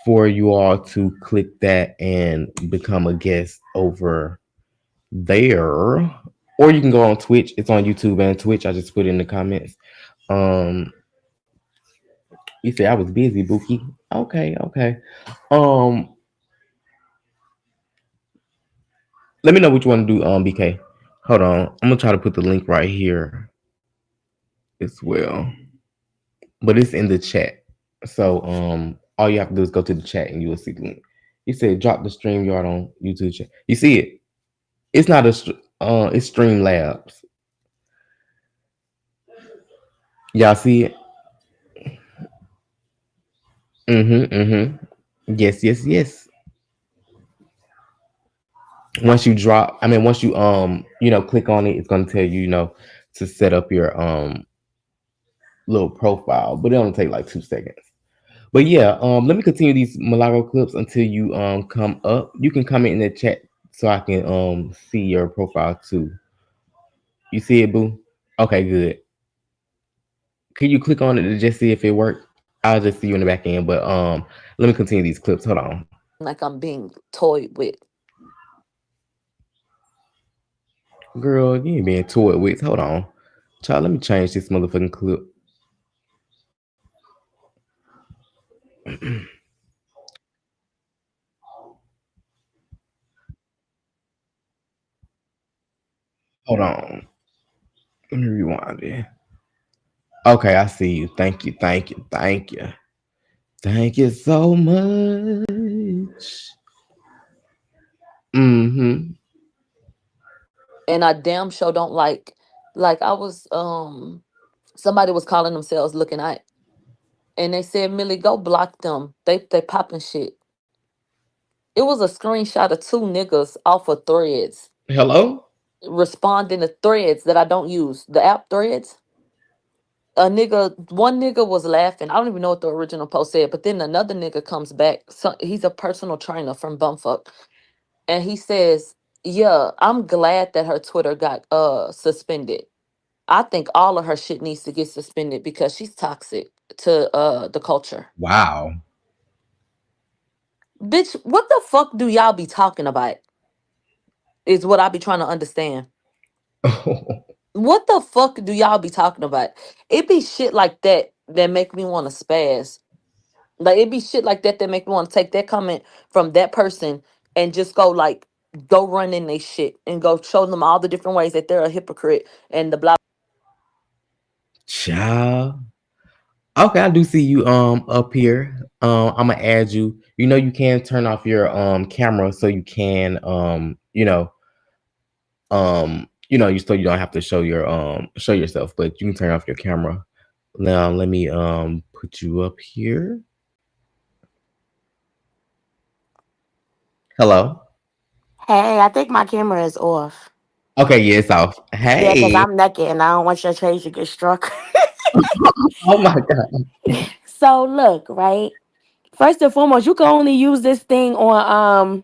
For you all to click that and become a guest over there. Or you can go on Twitch. It's on YouTube and Twitch. I just put it in the comments. Um, you say I was busy, Bookie. Okay, okay. Um, Let me know what you want to do, BK. Hold on. I'm gonna try to put the link right here as well. But it's in the chat. So all you have to do is go to the chat and you will see the link. You said drop the stream yard on YouTube chat. You see it? It's not it's Streamlabs. Y'all see it? Yes, yes, yes. Once you click on it, it's gonna tell you, to set up your little profile, but it only take like 2 seconds. But yeah, let me continue these Milagro clips until you come up. You can comment in the chat so I can see your profile too. You see it, boo? Okay, good. Can you click on it to just see if it worked? I'll just see you in the back end. But let me continue these clips. Hold on. like I'm being toyed with. Girl, you ain't being toyed with. Hold on. Child, let me change this motherfucking clip. Hold on. Let me rewind it. Okay, I see you. Thank you. Thank you. Thank you. Thank you so much. Mm-hmm. And I damn sure don't like I was somebody was calling themselves looking at, and they said, Millie, go block them. They popping shit. It was a screenshot of two niggas off of threads Hello? responding to threads that I don't use. The app threads. One nigga was laughing. I don't even know what the original post said, but then another nigga comes back. So he's a personal trainer from Bumfuck. And he says, yeah, I'm glad that her Twitter got suspended. I think all of her shit needs to get suspended because she's toxic to the culture. Wow. Bitch, what the fuck do y'all be talking about? Is what I be trying to understand. What the fuck do y'all be talking about? It be shit like that that make me want to spaz. Like it be shit like that that make me want to take that comment from that person and just go run in they shit and go show them all the different ways that they're a hypocrite and the blah. Child. Okay, I do see you up here. I'm gonna add you. You know you can turn off your camera so you can you so you don't have to show yourself, but you can turn off your camera. Now let me put you up here. Hello. Hey, I think my camera is off. Okay, yeah, it's off. Yeah, because Hey. I'm naked and I don't want your trade to get struck. Oh my god. So look, right? First and foremost, you can only use this thing on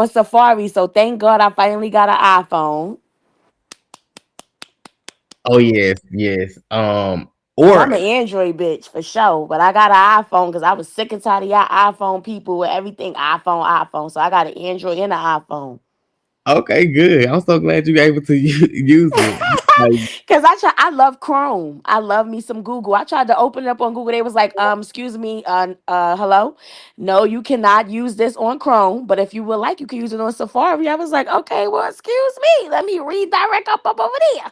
Safari. So thank God I finally got an iPhone. Oh yes, yes. Cause Or I'm an Android bitch for sure. But I got an iPhone because I was sick and tired of y'all iPhone people with everything iPhone. So I got an Android and an iPhone. okay, good. I'm so glad you were able to use it. Like, Cause I love Chrome. I love me some Google. I tried to open it up on Google. They was like, excuse me, hello. No, you cannot use this on Chrome, but if you would like, you can use it on Safari. I was like, okay, well, excuse me. Let me redirect up over there.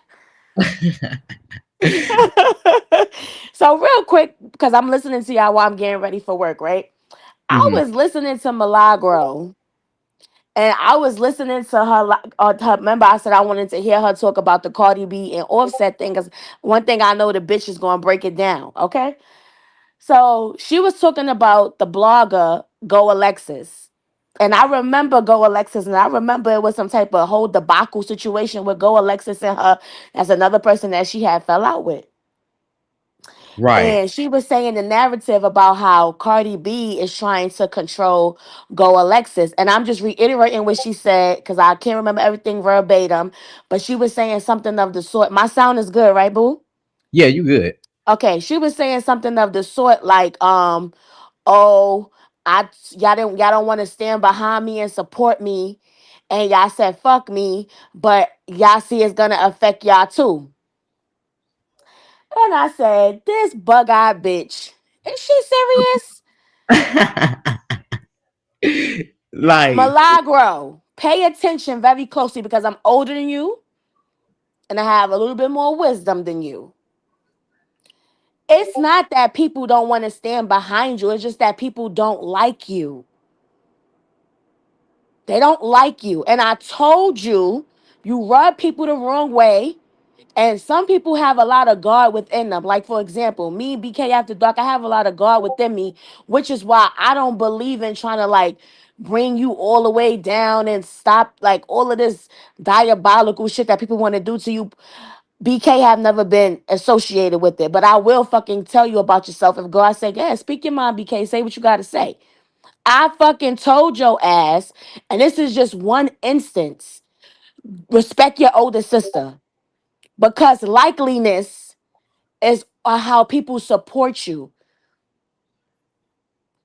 So real quick, because I'm listening to y'all while I'm getting ready for work, right? I mhm. was listening to Milagro. And I was listening to her, remember I said I wanted to hear her talk about the Cardi B and Offset thing. Because one thing I know, the bitch is going to break it down, okay? So she was talking about the blogger, Go Alexis. And I remember Go Alexis, and I remember it was some type of whole debacle situation with Go Alexis and her. That's another person that she had fell out with. Right. And she was saying the narrative about how Cardi B is trying to control Go Alexis. And I'm just reiterating what she said because I can't remember everything verbatim. But she was saying something of the sort. My sound is good, right, boo? Yeah, you good. Okay. She was saying something of the sort like, oh, y'all don't want to stand behind me and support me. And y'all said fuck me, but y'all see it's gonna affect y'all too. And I said, this bug-eyed bitch, is she serious? Like, Milagro, pay attention very closely because I'm older than you and I have a little bit more wisdom than you. It's not that people don't want to stand behind you, it's just that people don't like you. They don't like you. And I told you, you rub people the wrong way. And some people have a lot of God within them. Like, for example, me, BK After Dark, I have a lot of God within me, which is why I don't believe in trying to like bring you all the way down and stop like all of this diabolical shit that people want to do to you. BK have never been associated with it, but I will fucking tell you about yourself. If God say, yeah, speak your mind, BK, say what you got to say. I fucking told your ass, and this is just one instance. Respect your older sister because likeliness is how people support you.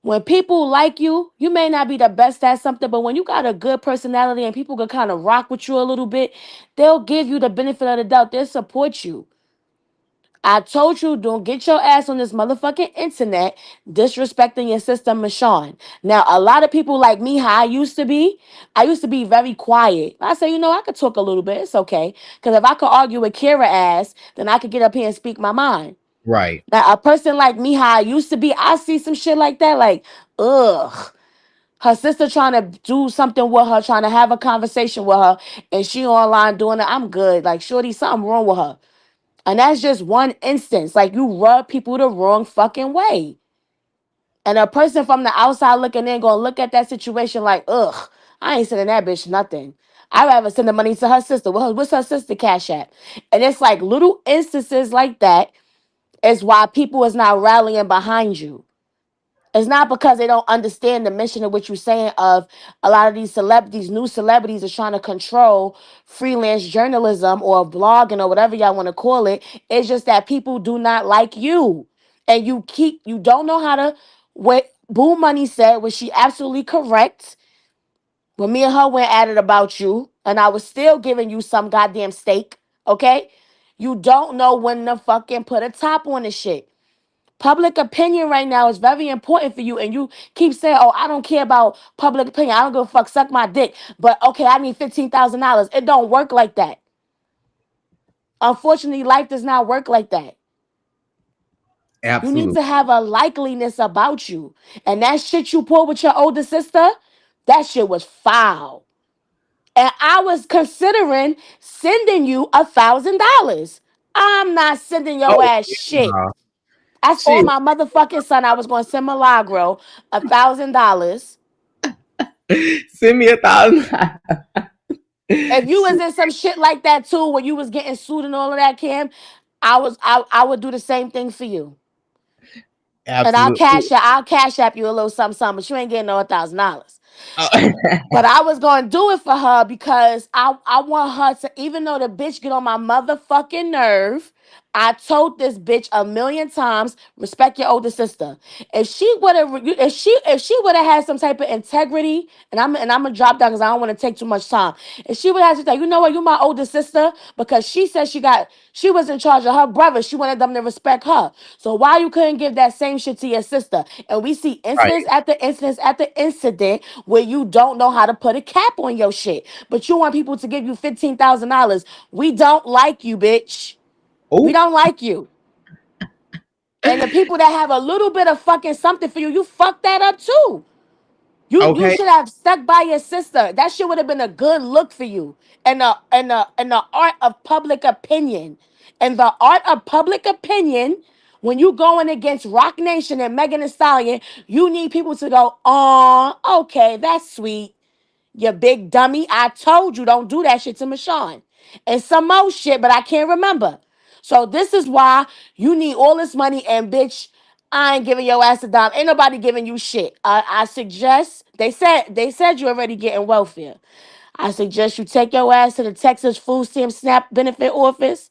When people like you may not be the best at something, but when you got a good personality and people can kind of rock with you a little bit, they'll give you the benefit of the doubt. They'll support you. I told you, don't get your ass on this motherfucking internet disrespecting your sister, Michonne. Now, a lot of people like me, how I used to be very quiet. I say, I could talk a little bit. It's okay. Because if I could argue with Kira ass, then I could get up here and speak my mind. right. Now, a person like me, how I used to be, I see some shit like that, like, ugh. Her sister trying to do something with her, trying to have a conversation with her, and she online doing it. I'm good. Like, shorty, something wrong with her. And that's just one instance. Like, you rub people the wrong fucking way. And a person from the outside looking in gonna look at that situation like, ugh, I ain't sending that bitch nothing. I'd rather send the money to her sister. What's her sister cash at? And it's like little instances like that is why people is not rallying behind you. It's not because they don't understand the mission of what you're saying of a lot of these celebrities, new celebrities are trying to control freelance journalism or blogging or whatever y'all want to call it. It's just that people do not like you. And you don't know how to, what Boo Money said was she absolutely correct when me and her went at it about you, and I was still giving you some goddamn steak, okay? You don't know when to fucking put a top on the shit. Public opinion right now is very important for you, and you keep saying, "Oh, I don't care about public opinion. I don't give a fuck. Suck my dick." But okay, I need $15,000. It don't work like that. Unfortunately, life does not work like that. You need Absolutely. to have a likeliness about you, and that shit you pulled with your older sister, that shit was foul. And I was considering sending you $1,000. I'm not sending your Oh, ass yeah, shit. nah. That's all Shit. my motherfucking son. I was going to send Milagro $1,000. Send me 1,000. If you was in some shit like that too, when you was getting sued and all of that, Kim, I would do the same thing for you. And Absolutely. I'll cash app you a little something, something, but you ain't getting no $1,000. Oh. But I was gonna do it for her because I want her to, even though the bitch get on my motherfucking nerve, I told this bitch a million times, respect your older sister. If she would have, if she would have had some type of integrity, and I'm gonna drop down because I don't want to take too much time. If she would have said, you know what, you my older sister, because she said she was in charge of her brother. She wanted them to respect her. So why you couldn't give that same shit to your sister? And we see Right. incidents after incidents after incident where you don't know how to put a cap on your shit. But you want people to give you $15,000. We don't like you, bitch. We Oh, don't like you. And the people that have a little bit of fucking something for you, you fuck that up too. You okay. should have stuck by your sister. That shit would have been a good look for you. And the art of public opinion. And the art of public opinion, when you going against Rock Nation and Megan Thee Stallion, you need people to go, oh, okay, that's sweet. You big dummy. I told you don't do that shit to Michonne. And some more shit, but I can't remember. So this is why you need all this money, and bitch, I ain't giving your ass a dime. Ain't nobody giving you shit. I suggest they said you already getting welfare. I suggest you take your ass to the Texas Food Stamp SNAP benefit office.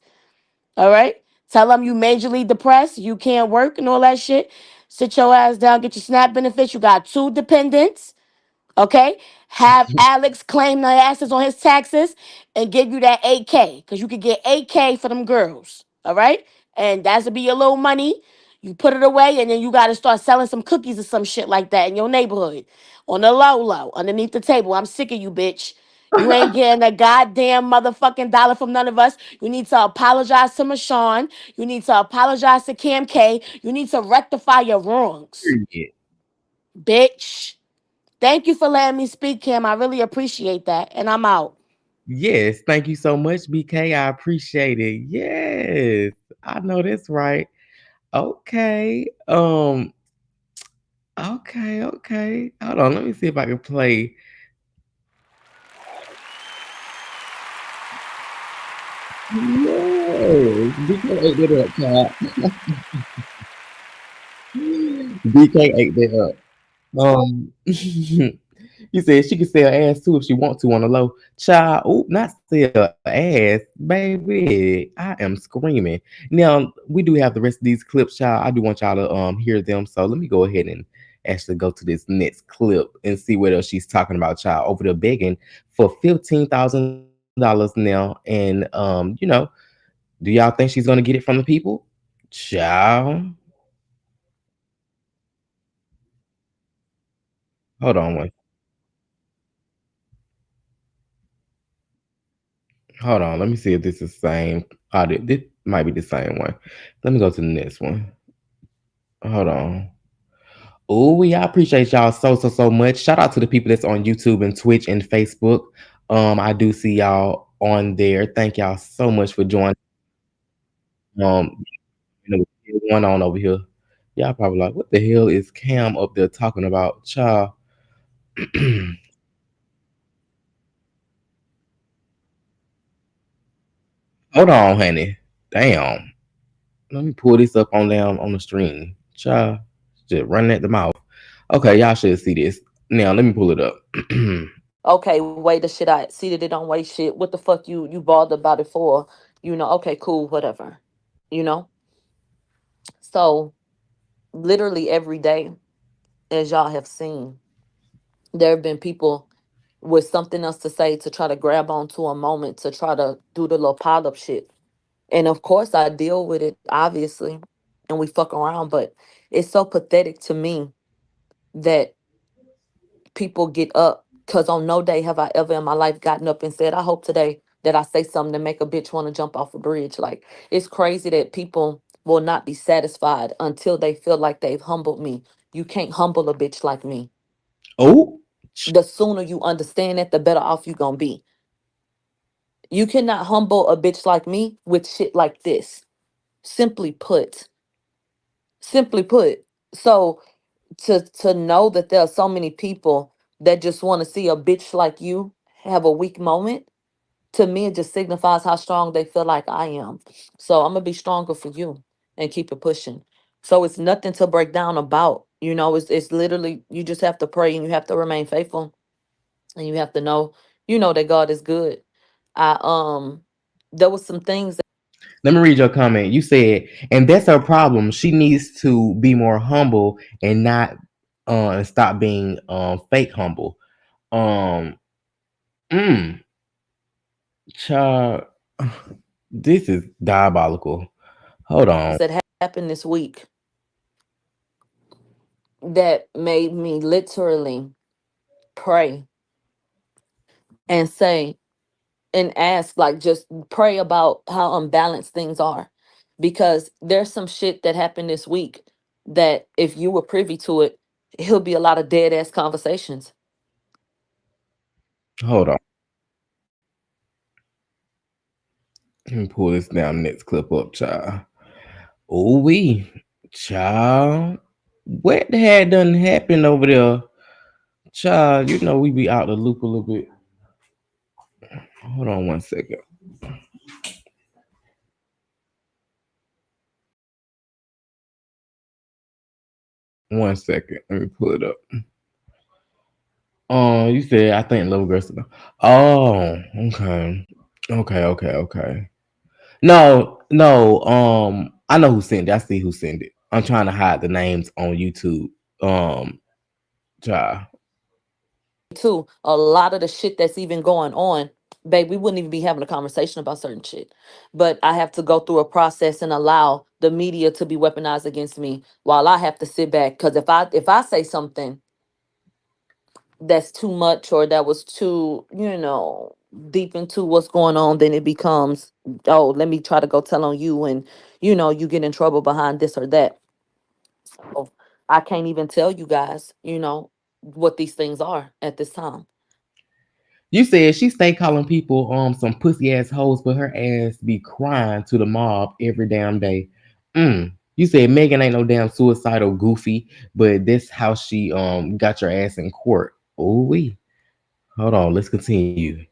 All right. Tell them you majorly depressed, you can't work and all that shit. Sit your ass down, get your SNAP benefits. You got two dependents. Okay? Have Alex claim the asses on his taxes and give you that 8K. Because you could get 8K for them girls. All right? And that's be your little money. You put it away and then you gotta start selling some cookies or some shit like that in your neighborhood. On the low low, underneath the table. I'm sick of you, bitch. You ain't getting a goddamn motherfucking dollar from none of us. You need to apologize to Michonne. You need to apologize to Cam K. You need to rectify your wrongs. Period. Bitch. Thank you for letting me speak, Kim. I really appreciate that. And I'm out. Yes, thank you so much, BK. I appreciate it. Yes, I know that's right. Okay. Okay, okay. Hold on, let me see if I can play. Yes, BK ate that up, child. BK ate that up. You said she could sell ass too if she want to on the low. Child, oop, not sell ass, baby. I am screaming. Now we do have the rest of these clips, child. I do want y'all to hear them. So let me go ahead and actually go to this next clip and see what else she's talking about, child. Over there begging for $15,000 now. And do y'all think she's gonna get it from the people? Child. Hold on one. Hold on, let me see if this is the same. This might be the same one. Let me go to the next one. Hold on. Oh, we I appreciate y'all so much. Shout out to the people that's on YouTube and Twitch and Facebook. I do see y'all on there. Thank y'all so much for joining. Um, what's going on over here? Y'all probably like, what the hell is Cam up there talking about? Child. Hold on, honey. Damn. Let me pull this up on down on the stream. Child. Just running at the mouth. Okay, y'all should see this. Now let me pull it up. Okay, weigh the shit out. See that it don't weigh shit. What the fuck you bothered about it for? Okay, cool, whatever. You know? So literally every day, as y'all have seen, there have been people with something else to say to try to grab onto a moment to try to do the little pile up shit. And of course I deal with it, obviously, and we fuck around, but it's so pathetic to me that people get up because on no day have I ever in my life gotten up and said, I hope today that I say something to make a bitch want to jump off a bridge. Like, it's crazy that people will not be satisfied until they feel like they've humbled me. You can't humble a bitch like me. Oh, The sooner you understand that, the better off you gonna be. You cannot humble a bitch like me with shit like this. Simply put. Simply put. So to know that there are so many people that just want to see a bitch like you have a weak moment, to me it just signifies how strong they feel like I am. So I'm gonna be stronger for you and keep it pushing. So it's nothing to break down about. It's literally, you just have to pray and you have to remain faithful and you have to know, that God is good. I There was some things that let me read your comment. You said, and that's her problem. She needs to be more humble and not and stop being fake humble. Um mm, child, this is diabolical. Hold on. that happened this week that made me literally pray and say and ask, like, just pray about how unbalanced things are, because there's some shit that happened this week that if you were privy to it, it'll be a lot of dead ass conversations. Hold on. Let me pull this down next clip up, child. Oh we child. What the hell done happened over there? Child, we be out the loop a little bit. Hold on one second. One second. Let me pull it up. You said I think Little Girl. Oh, okay. Okay. No. I know who sent it. I see who sent it. I'm trying to hide the names on YouTube. Child. Too, a lot of the shit that's even going on, babe, we wouldn't even be having a conversation about certain shit. But I have to go through a process and allow the media to be weaponized against me while I have to sit back. Because if I say something that's too much or that was too, deep into what's going on, then it becomes, oh, let me try to go tell on you, and you get in trouble behind this or that. So I can't even tell you guys, what these things are at this time. You said she stay calling people some pussy ass hoes, but her ass be crying to the mob every damn day. You said Megan ain't no damn suicidal goofy, but this how she got your ass in court. Oh we. Hold on, let's continue.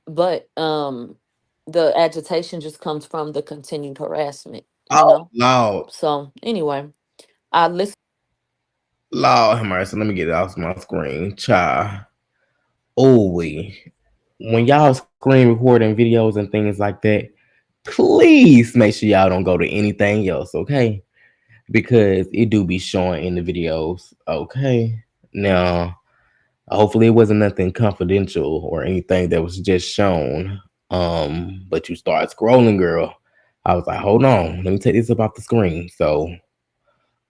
But the agitation just comes from the continued harassment, Oh Lord. so anyway, I listen. Lord have mercy. Let me get it off my screen. Child. Oh we. When y'all screen recording videos and things like that, please make sure y'all don't go to anything else, okay? Because it do be showing in the videos, okay? Now, hopefully it wasn't nothing confidential or anything that was just shown. But you start scrolling, girl. I was like, hold on, let me take this up off the screen. So,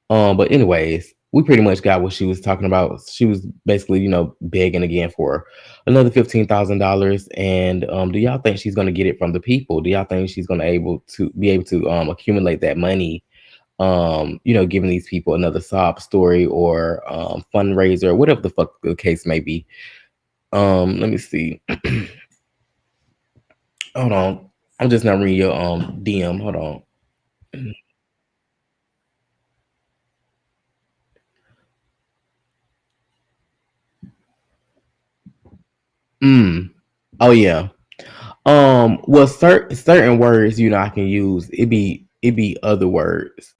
but anyways, we pretty much got what she was talking about. She was basically, begging again for another $15,000. And do y'all think she's gonna get it from the people? Do y'all think she's gonna be able to accumulate that money giving these people another sob story or fundraiser, whatever the fuck the case may be. Let me see. Hold on. I'm just not reading your DM. Hold on. Oh yeah. Well, certain words, I can use. It be other words.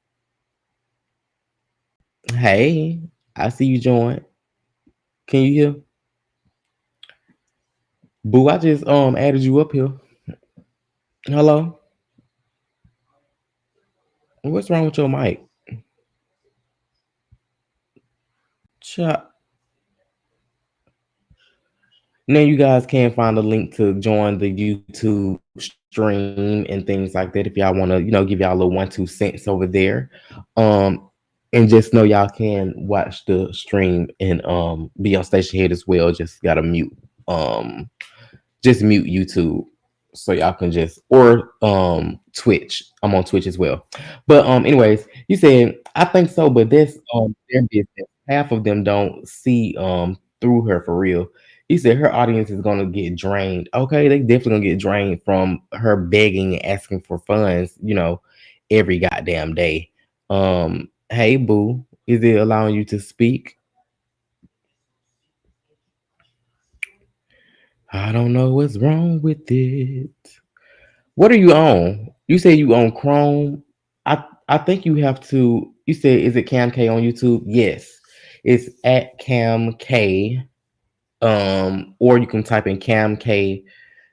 Hey, I see you join. Can you hear? Boo, I just added you up here. Hello? What's wrong with your mic? Cha- Now you guys can find a link to join the YouTube stream and things like that if y'all want to, give y'all a little 1-2 cents over there. And just know y'all can watch the stream and be on station head as well. Just gotta um mute YouTube so y'all can just or Twitch. I'm on Twitch as well. But anyways, you said I think so, but that's their business. Half of them don't see through her for real. You said her audience is gonna get drained. Okay, they definitely gonna get drained from her begging and asking for funds, every goddamn day. Hey boo, is it allowing you to speak? I don't know what's wrong with it. What are you on? You say you on Chrome. I think you have to. You said is it Cam K on YouTube? Yes, it's at Cam K. Or you can type in Cam K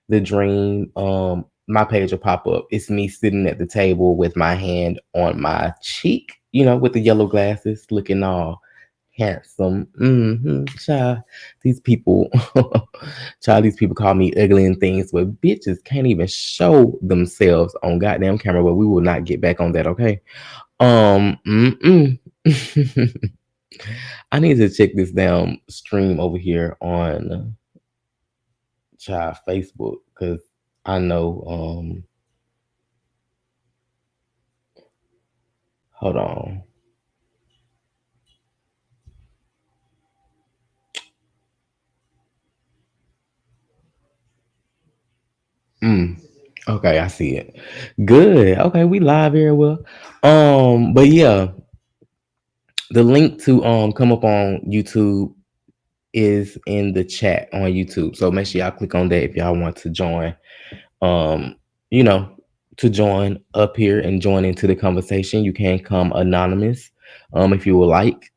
the Dream. My page will pop up. It's me sitting at the table with my hand on my cheek. With the yellow glasses, looking all handsome. Child, these people, these people call me ugly and things, but bitches can't even show themselves on goddamn camera. But we will not get back on that, okay? I need to check this damn stream over here on Facebook because I know. Hold on. Okay, I see it. Good. Okay, we live very well. But yeah, the link to come up on YouTube is in the chat on YouTube. So make sure y'all click on that if y'all want to join. You know, to join up here and join into the conversation. You can come anonymous, if you would like,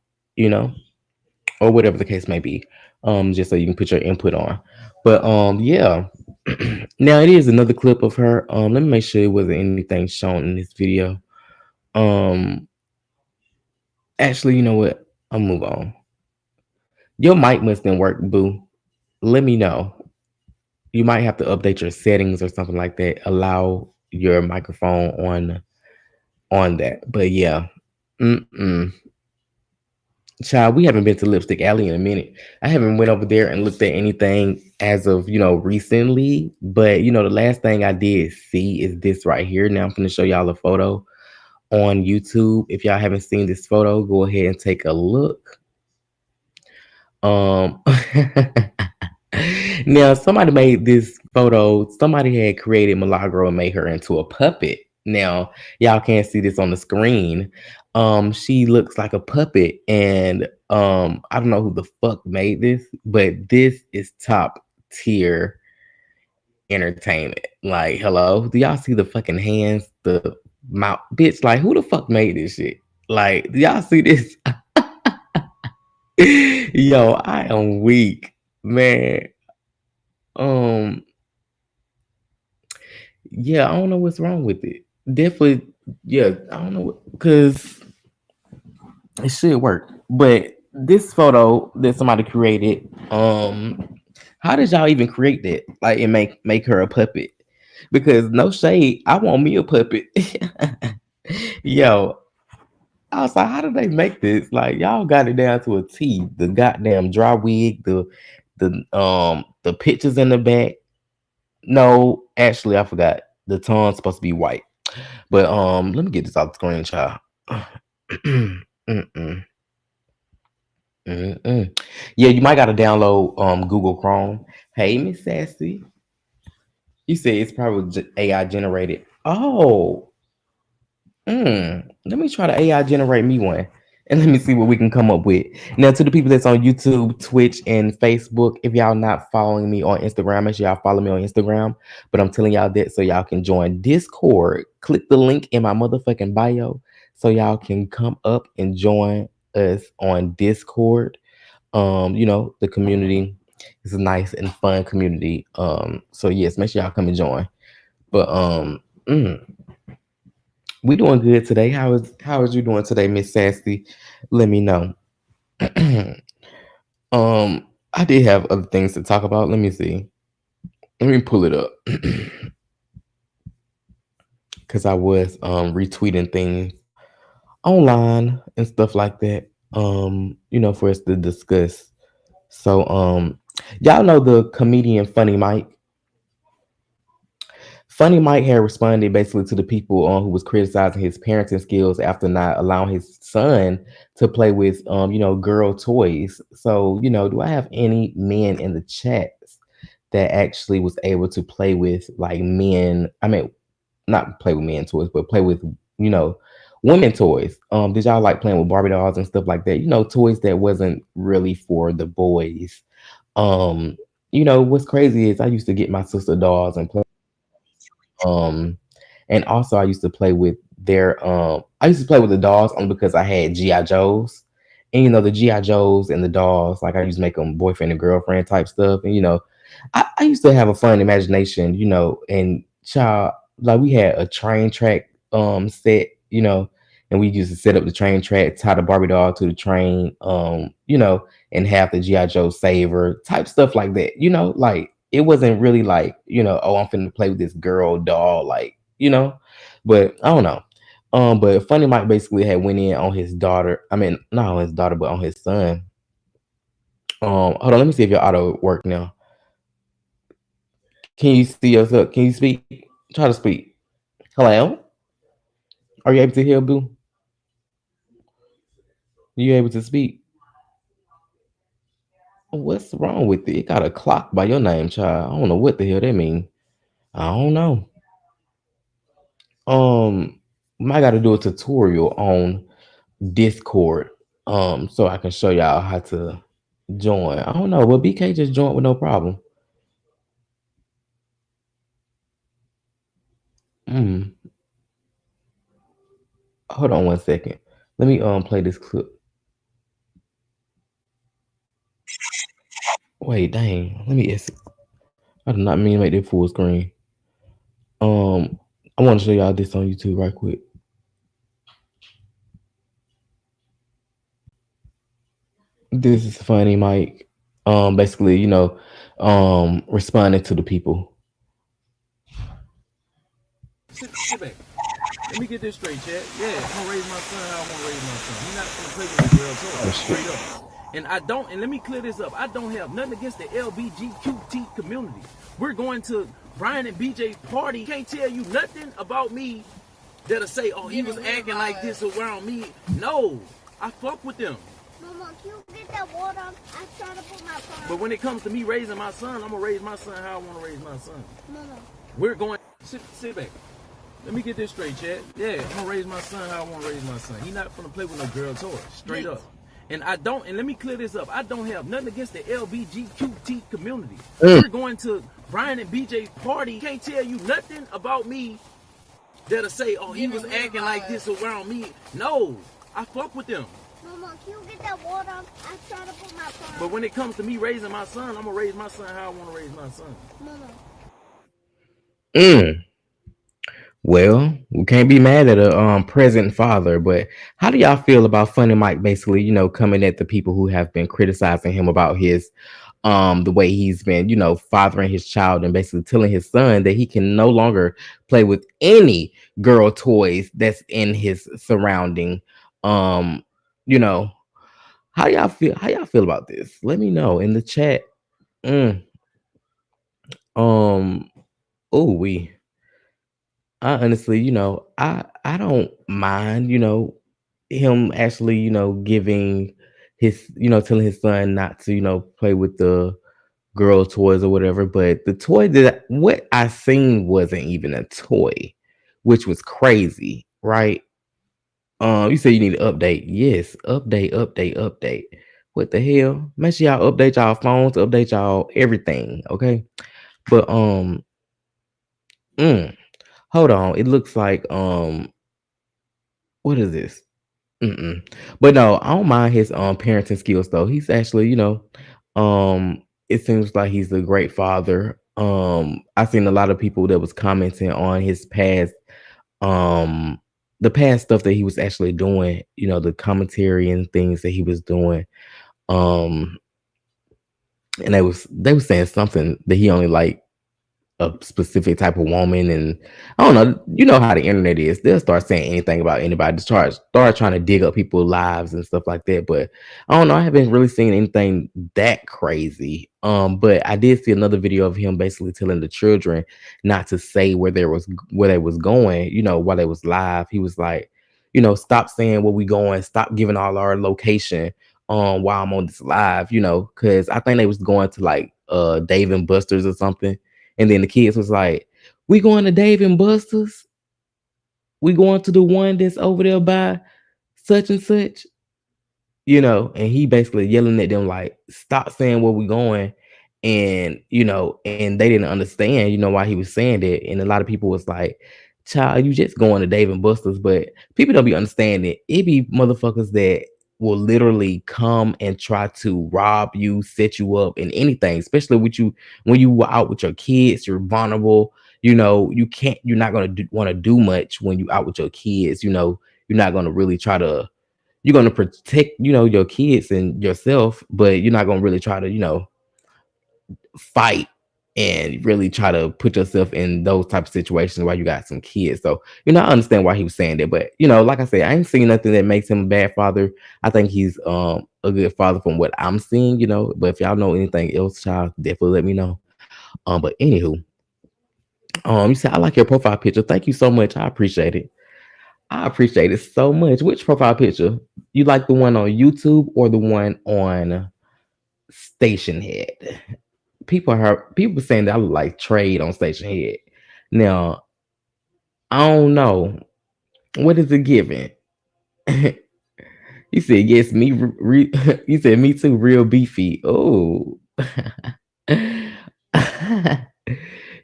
or whatever the case may be. Just so you can put your input on. But yeah. Now it is another clip of her. Let me make sure it wasn't anything shown in this video. Actually, you know what? I'll move on. Your mic must not work, boo. Let me know. You might have to update your settings or something like that. Allow your microphone on that. But yeah. Child, we haven't been to Lipstick Alley in a minute. I haven't went over there and looked at anything as of, recently. But, the last thing I did see is this right here. Now I'm going to show y'all a photo on YouTube. If y'all haven't seen this photo, go ahead and take a look. Now, somebody made this photo. Somebody had created Milagro and made her into a puppet. Now, y'all can't see this on the screen. She looks like a puppet, and I don't know who the fuck made this, but this is top tier entertainment. Like, hello, do y'all see the fucking hands, the mouth, bitch? Like, who the fuck made this shit? Like, do y'all see this? Yo, I am weak, man. Yeah, I don't know what's wrong with it. Definitely, yeah, I don't know because it should work. But this photo that somebody created, how did y'all even create that? Like, and make her a puppet? Because no shade, I want me a puppet. Yo, I was like, how did they make this? Like, y'all got it down to a T. The goddamn dry wig, the pictures in the back. No, actually, I forgot. The tongue's supposed to be white. But let me get this off the screen, child. Mm-mm, mm-mm. Yeah, you might gotta download Google Chrome. Hey, Miss Sassy, you said it's probably AI generated. Oh, let me try to AI generate me one. And let me see what we can come up with. Now, to the people that's on YouTube, Twitch, and Facebook, if y'all not following me on Instagram, make sure y'all follow me on Instagram. But I'm telling y'all that so y'all can join Discord. Click the link in my motherfucking bio so y'all can come up and join us on Discord. The community is a nice and fun community. So yes, make sure y'all come and join. But mm, we doing good today. How is you doing today, Miss Sassy? Let me know. I did have other things to talk about. Let me see. Let me pull it up. Cause I was retweeting things online and stuff like that. For us to discuss. So y'all know the comedian Funny Mike. Funny Mike had responded basically to the people who was criticizing his parenting skills after not allowing his son to play with girl toys. So, do I have any men in the chats that actually was able to play with like men? I mean, not play with men toys, but play with, you know, women toys. Did y'all like playing with Barbie dolls and stuff like that? Toys that wasn't really for the boys. Um, what's crazy is I used to get my sister dolls and play. Um, and also I used to play with I used to play with the dolls only because I had GI Joes. And the GI Joes and the dolls, like I used to make them boyfriend and girlfriend type stuff. And I used to have a fun imagination, and child, like we had a train track set, and we used to set up the train track, tie the Barbie doll to the train, and have the GI Joe saver type stuff like that. Like it wasn't really like, oh, I'm finna play with this girl doll, like, but I don't know. But Funny Mike basically had went in on his daughter. I mean, not on his daughter, but on his son. Hold on, let me see if your auto work now. Can you see us up? Can you speak? Try to speak. Hello? Are you able to hear, Boo? Are you able to speak? What's wrong with it? It got a clock by your name, child. I don't know what the hell that mean. I don't know. Might got to do a tutorial on Discord, so I can show y'all how to join. I don't know, but BK just joined with no problem. Mm. Hold on one second. Let me play this clip. Wait, dang. Let me exit. I did not mean to make that full screen. Um, I want to show y'all this on YouTube right quick. This is Funny Mike. Basically, responding to the people. Sit back. Let me get this straight, Chad. Yeah, I'm gonna raise my son how I wanna raise my son. He's not gonna play with the girl toy, straight up. And let me clear this up. I don't have nothing against the LBGQT community. We're going to Brian and BJ's party. Can't tell you nothing about me that'll say, oh, he was acting like this around me. No, I fuck with them. Mama, can you get that water? I'm trying to put my phone. But when it comes to me raising my son, I'm gonna raise my son how I wanna raise my son. Mama. We're going, sit back. Let me get this straight, Chad. Yeah, I'm gonna raise my son how I wanna raise my son. He's not gonna play with no girl toys, straight up. And let me clear this up. I don't have nothing against the LBGQT community. We're going to Brian and BJ's party. Can't tell you nothing about me that'll say, oh, he was acting like this around me. No, I fuck with them. Mama, can you get that water? I'm trying to put my phone. But when it comes to me raising my son, I'm gonna raise my son how I wanna raise my son. Mama. Well, we can't be mad at a present father, but how do y'all feel about Funny Mike basically, coming at the people who have been criticizing him about his the way he's been, fathering his child and basically telling his son that he can no longer play with any girl toys that's in his surrounding. Um, you know, how y'all feel? How y'all feel about this? Let me know in the chat. Mm, um, we. I honestly, I don't mind, him actually, giving his, telling his son not to, play with the girl toys or whatever. But the toy that what I seen wasn't even a toy, which was crazy, right? You say you need to update. Yes, update, update, update. What the hell? Make sure y'all update y'all phones, update y'all everything, okay? But mm, hold on. It looks like what is this? Mm-mm. But no, I don't mind his parenting skills though. He's actually, it seems like he's a great father. I've seen a lot of people that was commenting on his past, um, the past stuff that he was actually doing, the commentary and things that he was doing. Um, and they was saying something that he only like a specific type of woman, and I don't know. You know how the internet is. They'll start saying anything about anybody. Start trying to dig up people's lives and stuff like that. But I don't know. I haven't really seen anything that crazy. But I did see another video of him basically telling the children not to say where they was going. While they was live, he was like, stop saying where we going. Stop giving all our location. While I'm on this live. Because I think they was going to like Dave and Buster's or something, and then the kids was like, "We going to Dave and Buster's? We going to the one that's over there by such and such?" And he basically yelling at them like, "Stop saying where we going." And and they didn't understand, why he was saying that. And a lot of people was like, "Child, you just going to Dave and Buster's." But people don't be understanding. It be motherfuckers that will literally come and try to rob you, set you up, and anything, especially with you when you were out with your kids. You're vulnerable. You're not gonna want to do much when you out with your kids. You're not gonna really try to. You're gonna protect, your kids and yourself, but you're not gonna really try to, fight and really try to put yourself in those type of situations while you got some kids. So, I understand why he was saying that. But, like I said, I ain't seen nothing that makes him a bad father. I think he's a good father from what I'm seeing, But if y'all know anything else, child, definitely let me know. But anywho, you said I like your profile picture. Thank you so much. I appreciate it. I appreciate it so much. Which profile picture? You like the one on YouTube or the one on Stationhead? People saying that I look like Trade on Stationhead. Now, I don't know. What is it giving? You said yes, you said me too, real beefy. Oh.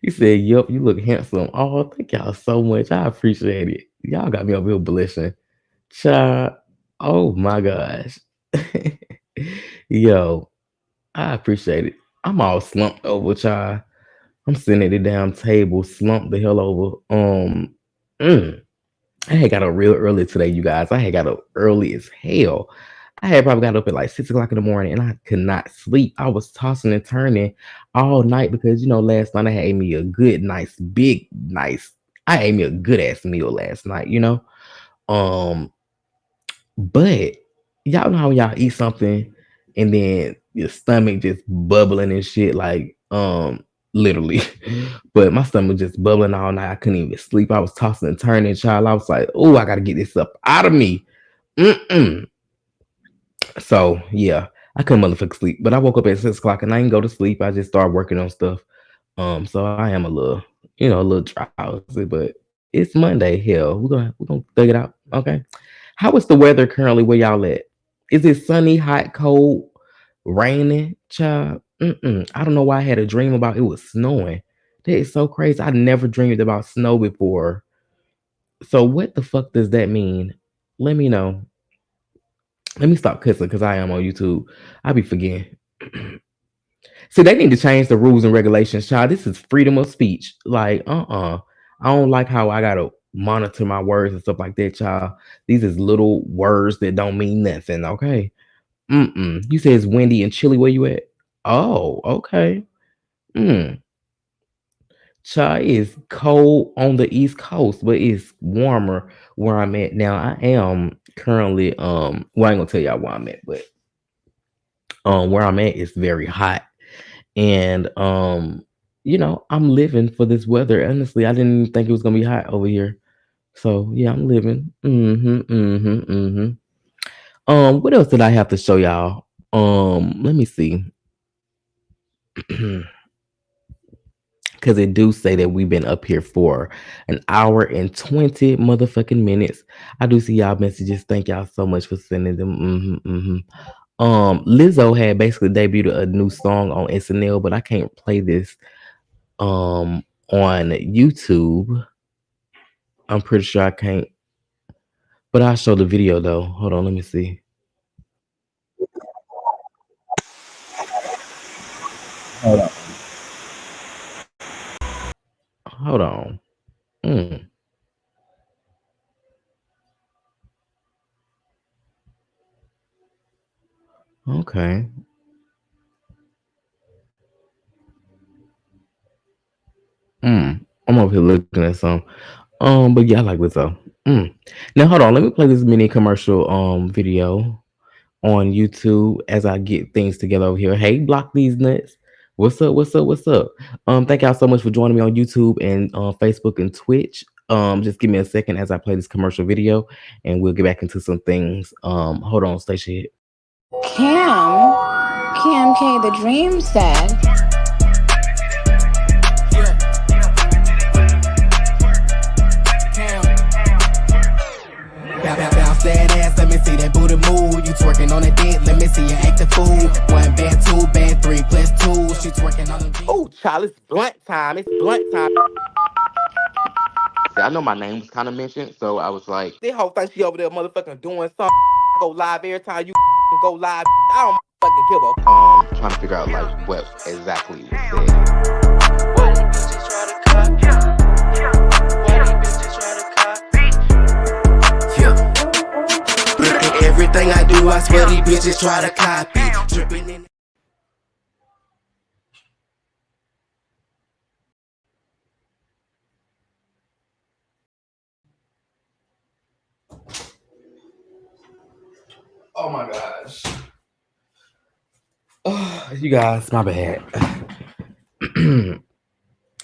You said, yup, you look handsome. Oh, thank y'all so much. I appreciate it. Y'all got me over here blushing. Child. Oh my gosh. Yo, I appreciate it. I'm all slumped over, child. I'm sitting at the damn table, slumped the hell over. Mm, I had got up real early today, you guys. I had got up early as hell. I had probably got up at like 6 o'clock in the morning and I could not sleep. I was tossing and turning all night because last night I had me a good, nice. I ate me a good ass meal last night. Um, but y'all know how y'all eat something and then your stomach just bubbling and shit, like literally. But my stomach just bubbling all night. I couldn't even sleep. I was tossing and turning, child. I was like, oh, I gotta get this up out of me. Mm-mm. So yeah, I couldn't motherfucking sleep. But I woke up at 6 o'clock and I didn't go to sleep. I just started working on stuff. So I am a little, a little drowsy, but it's Monday. Hell, we're gonna thug it out. Okay. How is the weather currently where y'all at? Is it sunny, hot, cold, raining? Child, I don't know why I had a dream about it was snowing. That is so crazy. I never dreamed about snow before. So what the fuck does that mean? Let me know. Let me stop cussing because I am on YouTube. I be forgetting. See, they need to change the rules and regulations, child. This is freedom of speech. Like, I don't like how I gotta monitor my words and stuff like that, child. These is little words that don't mean nothing, okay? You say it's windy and chilly where you at? Oh, okay. Mm. Child, it's cold on the East Coast, but it's warmer where I'm at now. I am currently well, I ain't gonna tell y'all where I'm at, but where I'm at is very hot. And I'm living for this weather. Honestly, I didn't think it was gonna be hot over here. So yeah, I'm living. What else did I have to show y'all? Let me see. Because it do say that we've been up here for an hour and 20 motherfucking minutes. I do see y'all messages. Thank y'all so much for sending them. Lizzo had basically debuted a new song on SNL, but I can't play this on YouTube. I'm pretty sure I can't, but I'll show the video though. Hold on, let me see. Hold on. Hold on. Mm, okay. I'm over here looking at some. But yeah, I like Lizzo. Now hold on, let me play this mini commercial video on YouTube as I get things together over here. Hey, block these nuts. What's up? What's up? What's up? Thank y'all so much for joining me on YouTube and Facebook and Twitch. Just give me a second as I play this commercial video, and we'll get back into some things. Hold on, station. Kham K, the dream said. Bounce that ass, let me see that booty move. You twerking on a dick, let me see you act a fool. 1 band, 2 band, 3 plus 2. She twerking on the. Oh, child, it's blunt time. It's blunt time. I know my name was kind of mentioned, so I was like, this whole thing she over there motherfucking doing something. Go live every time you go live. I don't fucking give a. Trying to figure out like what exactly was said. Why these bitches try to copy? Why these bitches try to copy? Yeah. Look at everything I do, I swear these bitches try to copy. Dripping in. Oh my gosh. Oh, you guys, my bad.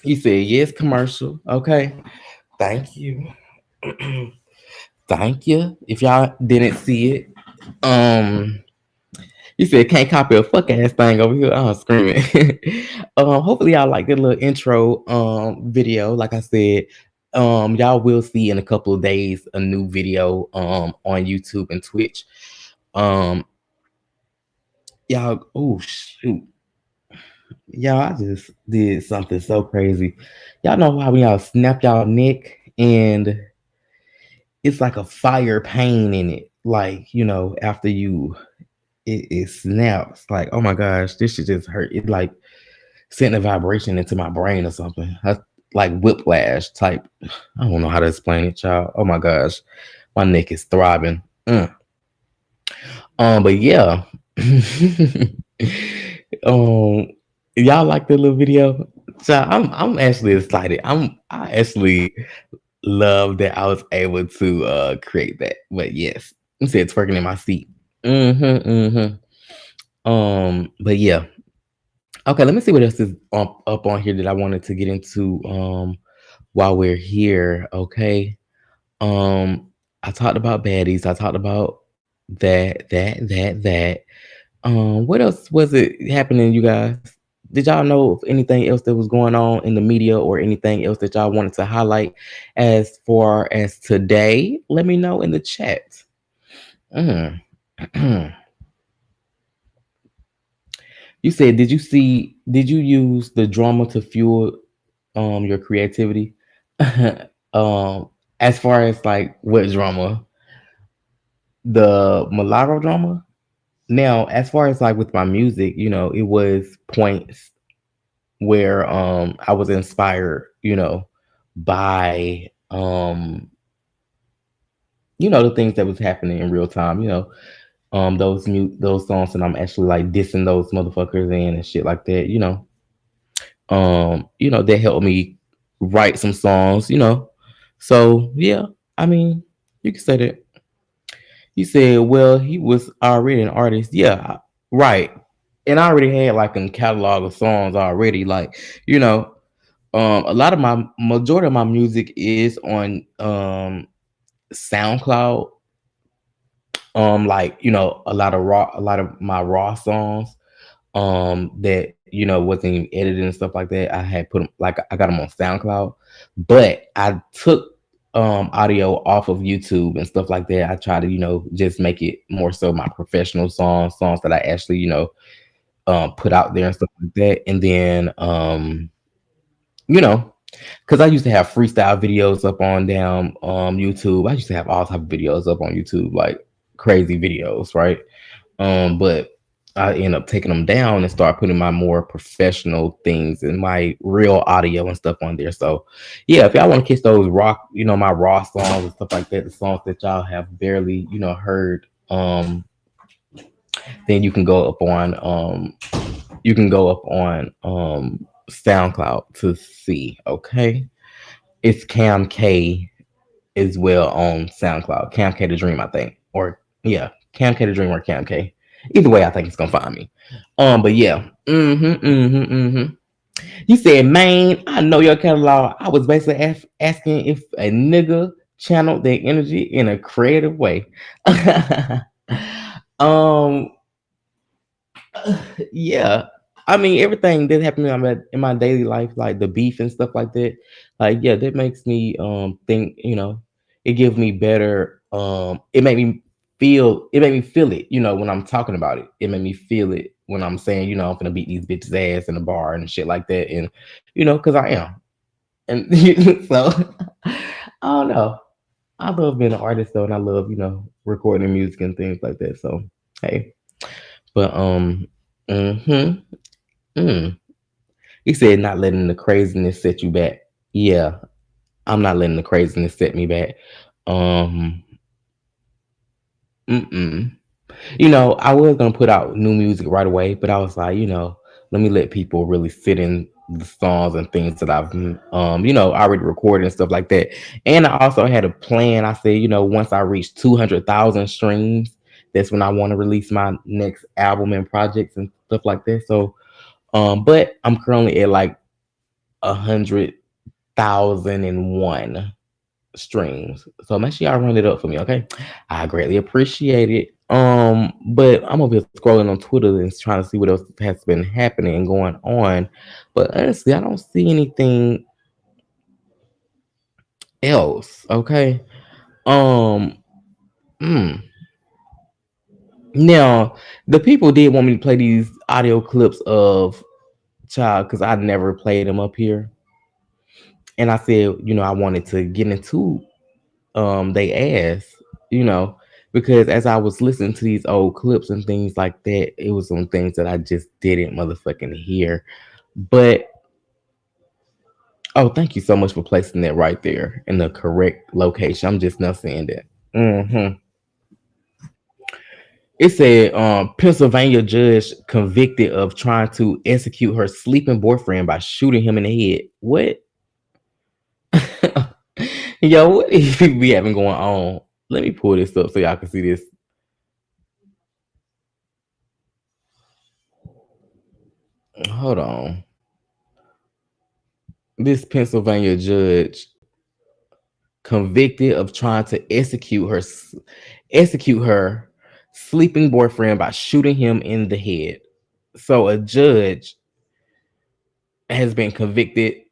You said yes, commercial. Okay. Thank you. Thank you. If y'all didn't see it, you said can't copy a fuck ass thing over here. I'm screaming. Hopefully y'all like the little intro video. Like I said, y'all will see in a couple of days a new video on YouTube and Twitch. Y'all, oh shoot. Y'all, I just did something so crazy. Y'all know how when y'all snap y'all neck and it's like a fire pain in it. Like, you know, after it snaps. Like, oh my gosh, this shit just hurt. It like sent a vibration into my brain or something. Like whiplash type. I don't know how to explain it, y'all. Oh my gosh. My neck is throbbing. But yeah. Y'all like the little video? So I'm actually excited. I actually love that I was able to create that. But yes, I said twerking in my seat. But yeah. Okay, let me see what else is up on here that I wanted to get into while we're here. Okay. I talked about baddies. I talked about that. What else was it happening, you guys? Did y'all know of anything else that was going on in the media or anything else that y'all wanted to highlight as far as today? Let me know in the chat. You said, did you use the drama to fuel your creativity? As far as like what drama? The Milagro drama? Now, as far as like with my music, you know, it was points where I was inspired, you know, by you know, the things that was happening in real time, you know, those songs, and I'm actually like dissing those motherfuckers in and shit like that, you know. That helped me write some songs, you know. So yeah, I mean, you can say that. You said, well, he was already an artist. Yeah, right. And I already had like a catalog of songs already, like, you know. A lot of my majority of my music is on SoundCloud. Like a lot of my raw songs that wasn't even edited and stuff like that. I had put them, like, I got them on SoundCloud, but I took audio off of YouTube and stuff like that. I try to just make it more so my professional songs that I actually put out there and stuff like that. And then you know because I used to have freestyle videos up on down YouTube. I used to have all type of videos up on YouTube, like crazy videos, right? But I end up taking them down and start putting my more professional things and my real audio and stuff on there. So yeah, if y'all want to catch those rock, my raw songs and stuff like that, the songs that y'all have barely, heard, then you can go up on SoundCloud to see, okay? It's Kham K as well on SoundCloud. Khamkthedream, I think. Or yeah, Khamkthedream or Kham K. Either way, I think it's gonna find me. But yeah. You said, man, I know your catalog. I was basically asking if a nigga channeled their energy in a creative way. um, yeah. I mean, everything that happened in my daily life, like the beef and stuff like that, like yeah, that makes me think, it gives me better it made me feel it, when I'm talking about it. It made me feel it when I'm saying, I'm gonna beat these bitches ass in the bar and shit like that. And because I am. And so I don't know. I love being an artist though, and I love, recording music and things like that. So hey. But mm-hmm. Mm. He said not letting the craziness set you back. Yeah, I'm not letting the craziness set me back. Um, mm-mm. I was gonna put out new music right away, but I was like, let me let people really sit in the songs and things that I've already recorded and stuff like that. And I also had a plan. I said, once I reach 200,000 streams, that's when I want to release my next album and projects and stuff like that. So but I'm currently at like 100,001 streams. So make sure y'all run it up for me, okay? I greatly appreciate it. But I'm over here scrolling on Twitter and trying to see what else has been happening and going on. But honestly, I don't see anything else, okay? Um, mm. Now the people did want me to play these audio clips of Child because I never played them up here. And I said, I wanted to get into they ass, you know, because as I was listening to these old clips and things like that, it was some things that I just didn't motherfucking hear. But oh, thank you so much for placing that right there in the correct location. I'm just now seeing that. It said Pennsylvania judge convicted of trying to execute her sleeping boyfriend by shooting him in the head. What? Yo, what these people be having going on? Let me pull this up so y'all can see this. Hold on. This Pennsylvania judge convicted of trying to execute her sleeping boyfriend by shooting him in the head. So a judge has been convicted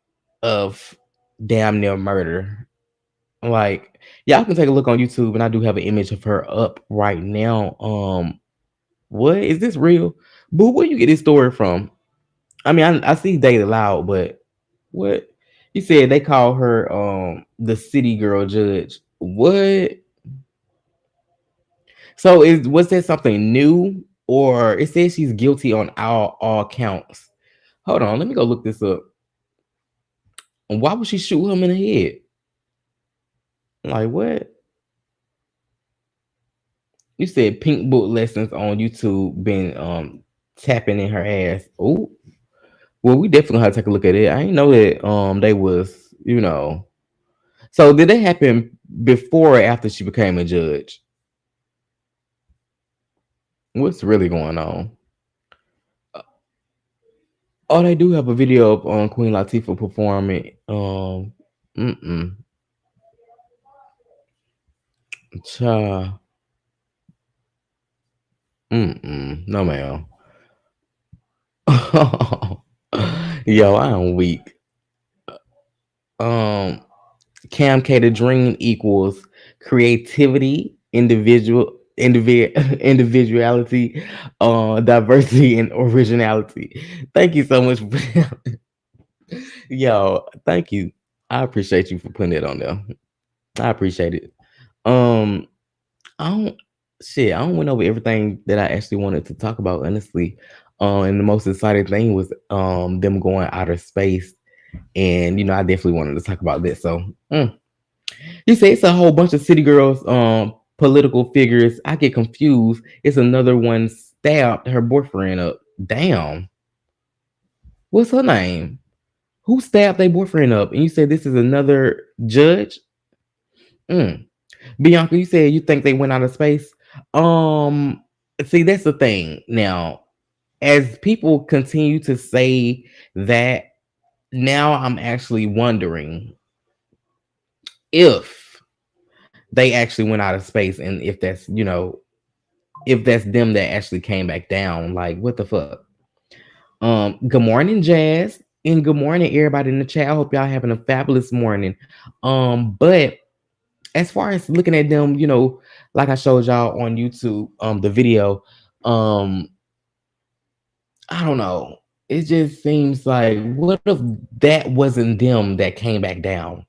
of damn near murder. Like, y'all can take a look on YouTube, and I do have an image of her up right now. What is this real? Boo, where you get this story from? I mean, I see Daily Loud, but what? You said they call her the city girl judge. What? So was that something new, or it says she's guilty on all counts? Hold on, let me go look this up. And why would she shoot him in the head? Like what? You said pink book lessons on YouTube been tapping in her ass. Oh, well, we definitely have to take a look at it. I didn't know that they was, So did that happen before or after she became a judge? What's really going on? Oh, they do have a video up on Queen Latifah performing. Mm-mm. Cha. Mm-mm. No, ma'am. Yo, I am weak. Khamkthedream equals creativity, individuality, diversity, and originality. Thank you so much. Yo, thank you. I appreciate you for putting it on there. I appreciate it. Um, I don't I don't went over everything that I actually wanted to talk about, honestly. And the most exciting thing was them going outer space. And I definitely wanted to talk about that. So you say it's a whole bunch of city girls, political figures. I get confused. It's another one stabbed her boyfriend up. Damn. What's her name? Who stabbed their boyfriend up? And you say this is another judge? Bianca, you said you think they went out of space. See, that's the thing. Now, as people continue to say that, now I'm actually wondering if they actually went out of space, and if that's if that's them that actually came back down. Like, what the fuck? Good morning, Jazz, and good morning, everybody in the chat. I hope y'all having a fabulous morning. But as far as looking at them, like I showed y'all on YouTube, the video, I don't know. It just seems like, what if that wasn't them that came back down?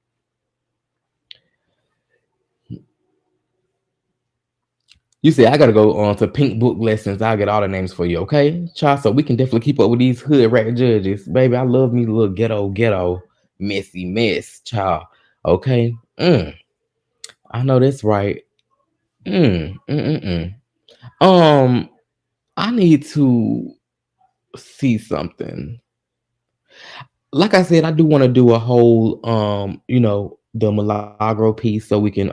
You say I gotta go on to Pink Book Lessons. I'll get all the names for you, okay, child? So we can definitely keep up with these hood rat judges, baby. I love me a little ghetto, messy mess, child. Okay, I know that's right. I need to see something. Like I said, I do want to do a whole, the Milagro piece, so we can,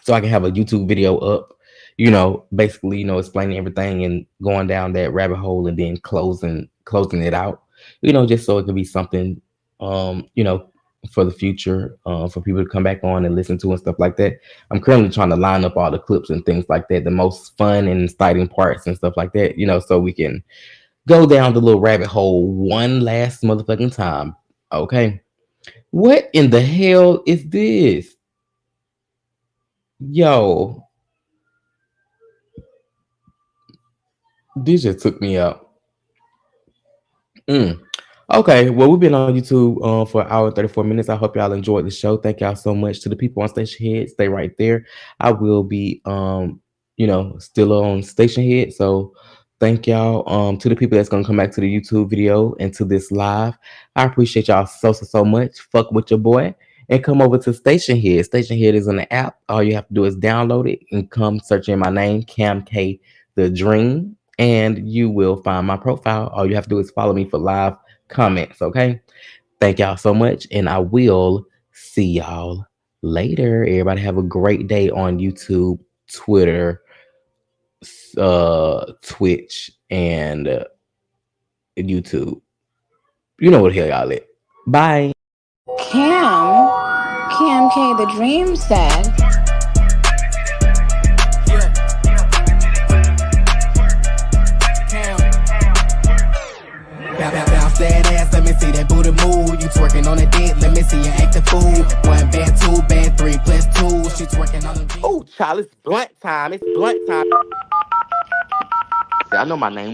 so I can have a YouTube video up, basically, explaining everything and going down that rabbit hole, and then closing it out, just so it could be something, for the future, for people to come back on and listen to and stuff like that. I'm currently trying to line up all the clips and things like that, the most fun and exciting parts and stuff like that, so we can go down the little rabbit hole one last motherfucking time. Okay. What in the hell is this? Yo. This just took me out. Okay, well, we've been on YouTube for an hour and 34 minutes. I hope y'all enjoyed the show. Thank y'all so much. To the people on Station Head, stay right there. I will be still on Station Head. So thank y'all. To the people that's gonna come back to the YouTube video and to this live, I appreciate y'all so much. Fuck with your boy and come over to Station Head. Station Head is on the app. All you have to do is download it and come search in my name, Khamkthedream, and you will find my profile. All you have to do is follow me for live comments. Okay, thank y'all so much, and I will see y'all later. Everybody have a great day on YouTube, Twitter, Twitch, and YouTube. You know what the hell y'all at. Bye. Kham K the Dream said. That ass, let me see that booty move. You twerking on the dick, let me see you act the fool. 1 bad, 2 bad, 3 plus 2. She twerking on the. Oh, child, it's blunt time. It's blunt time. See, I know my name.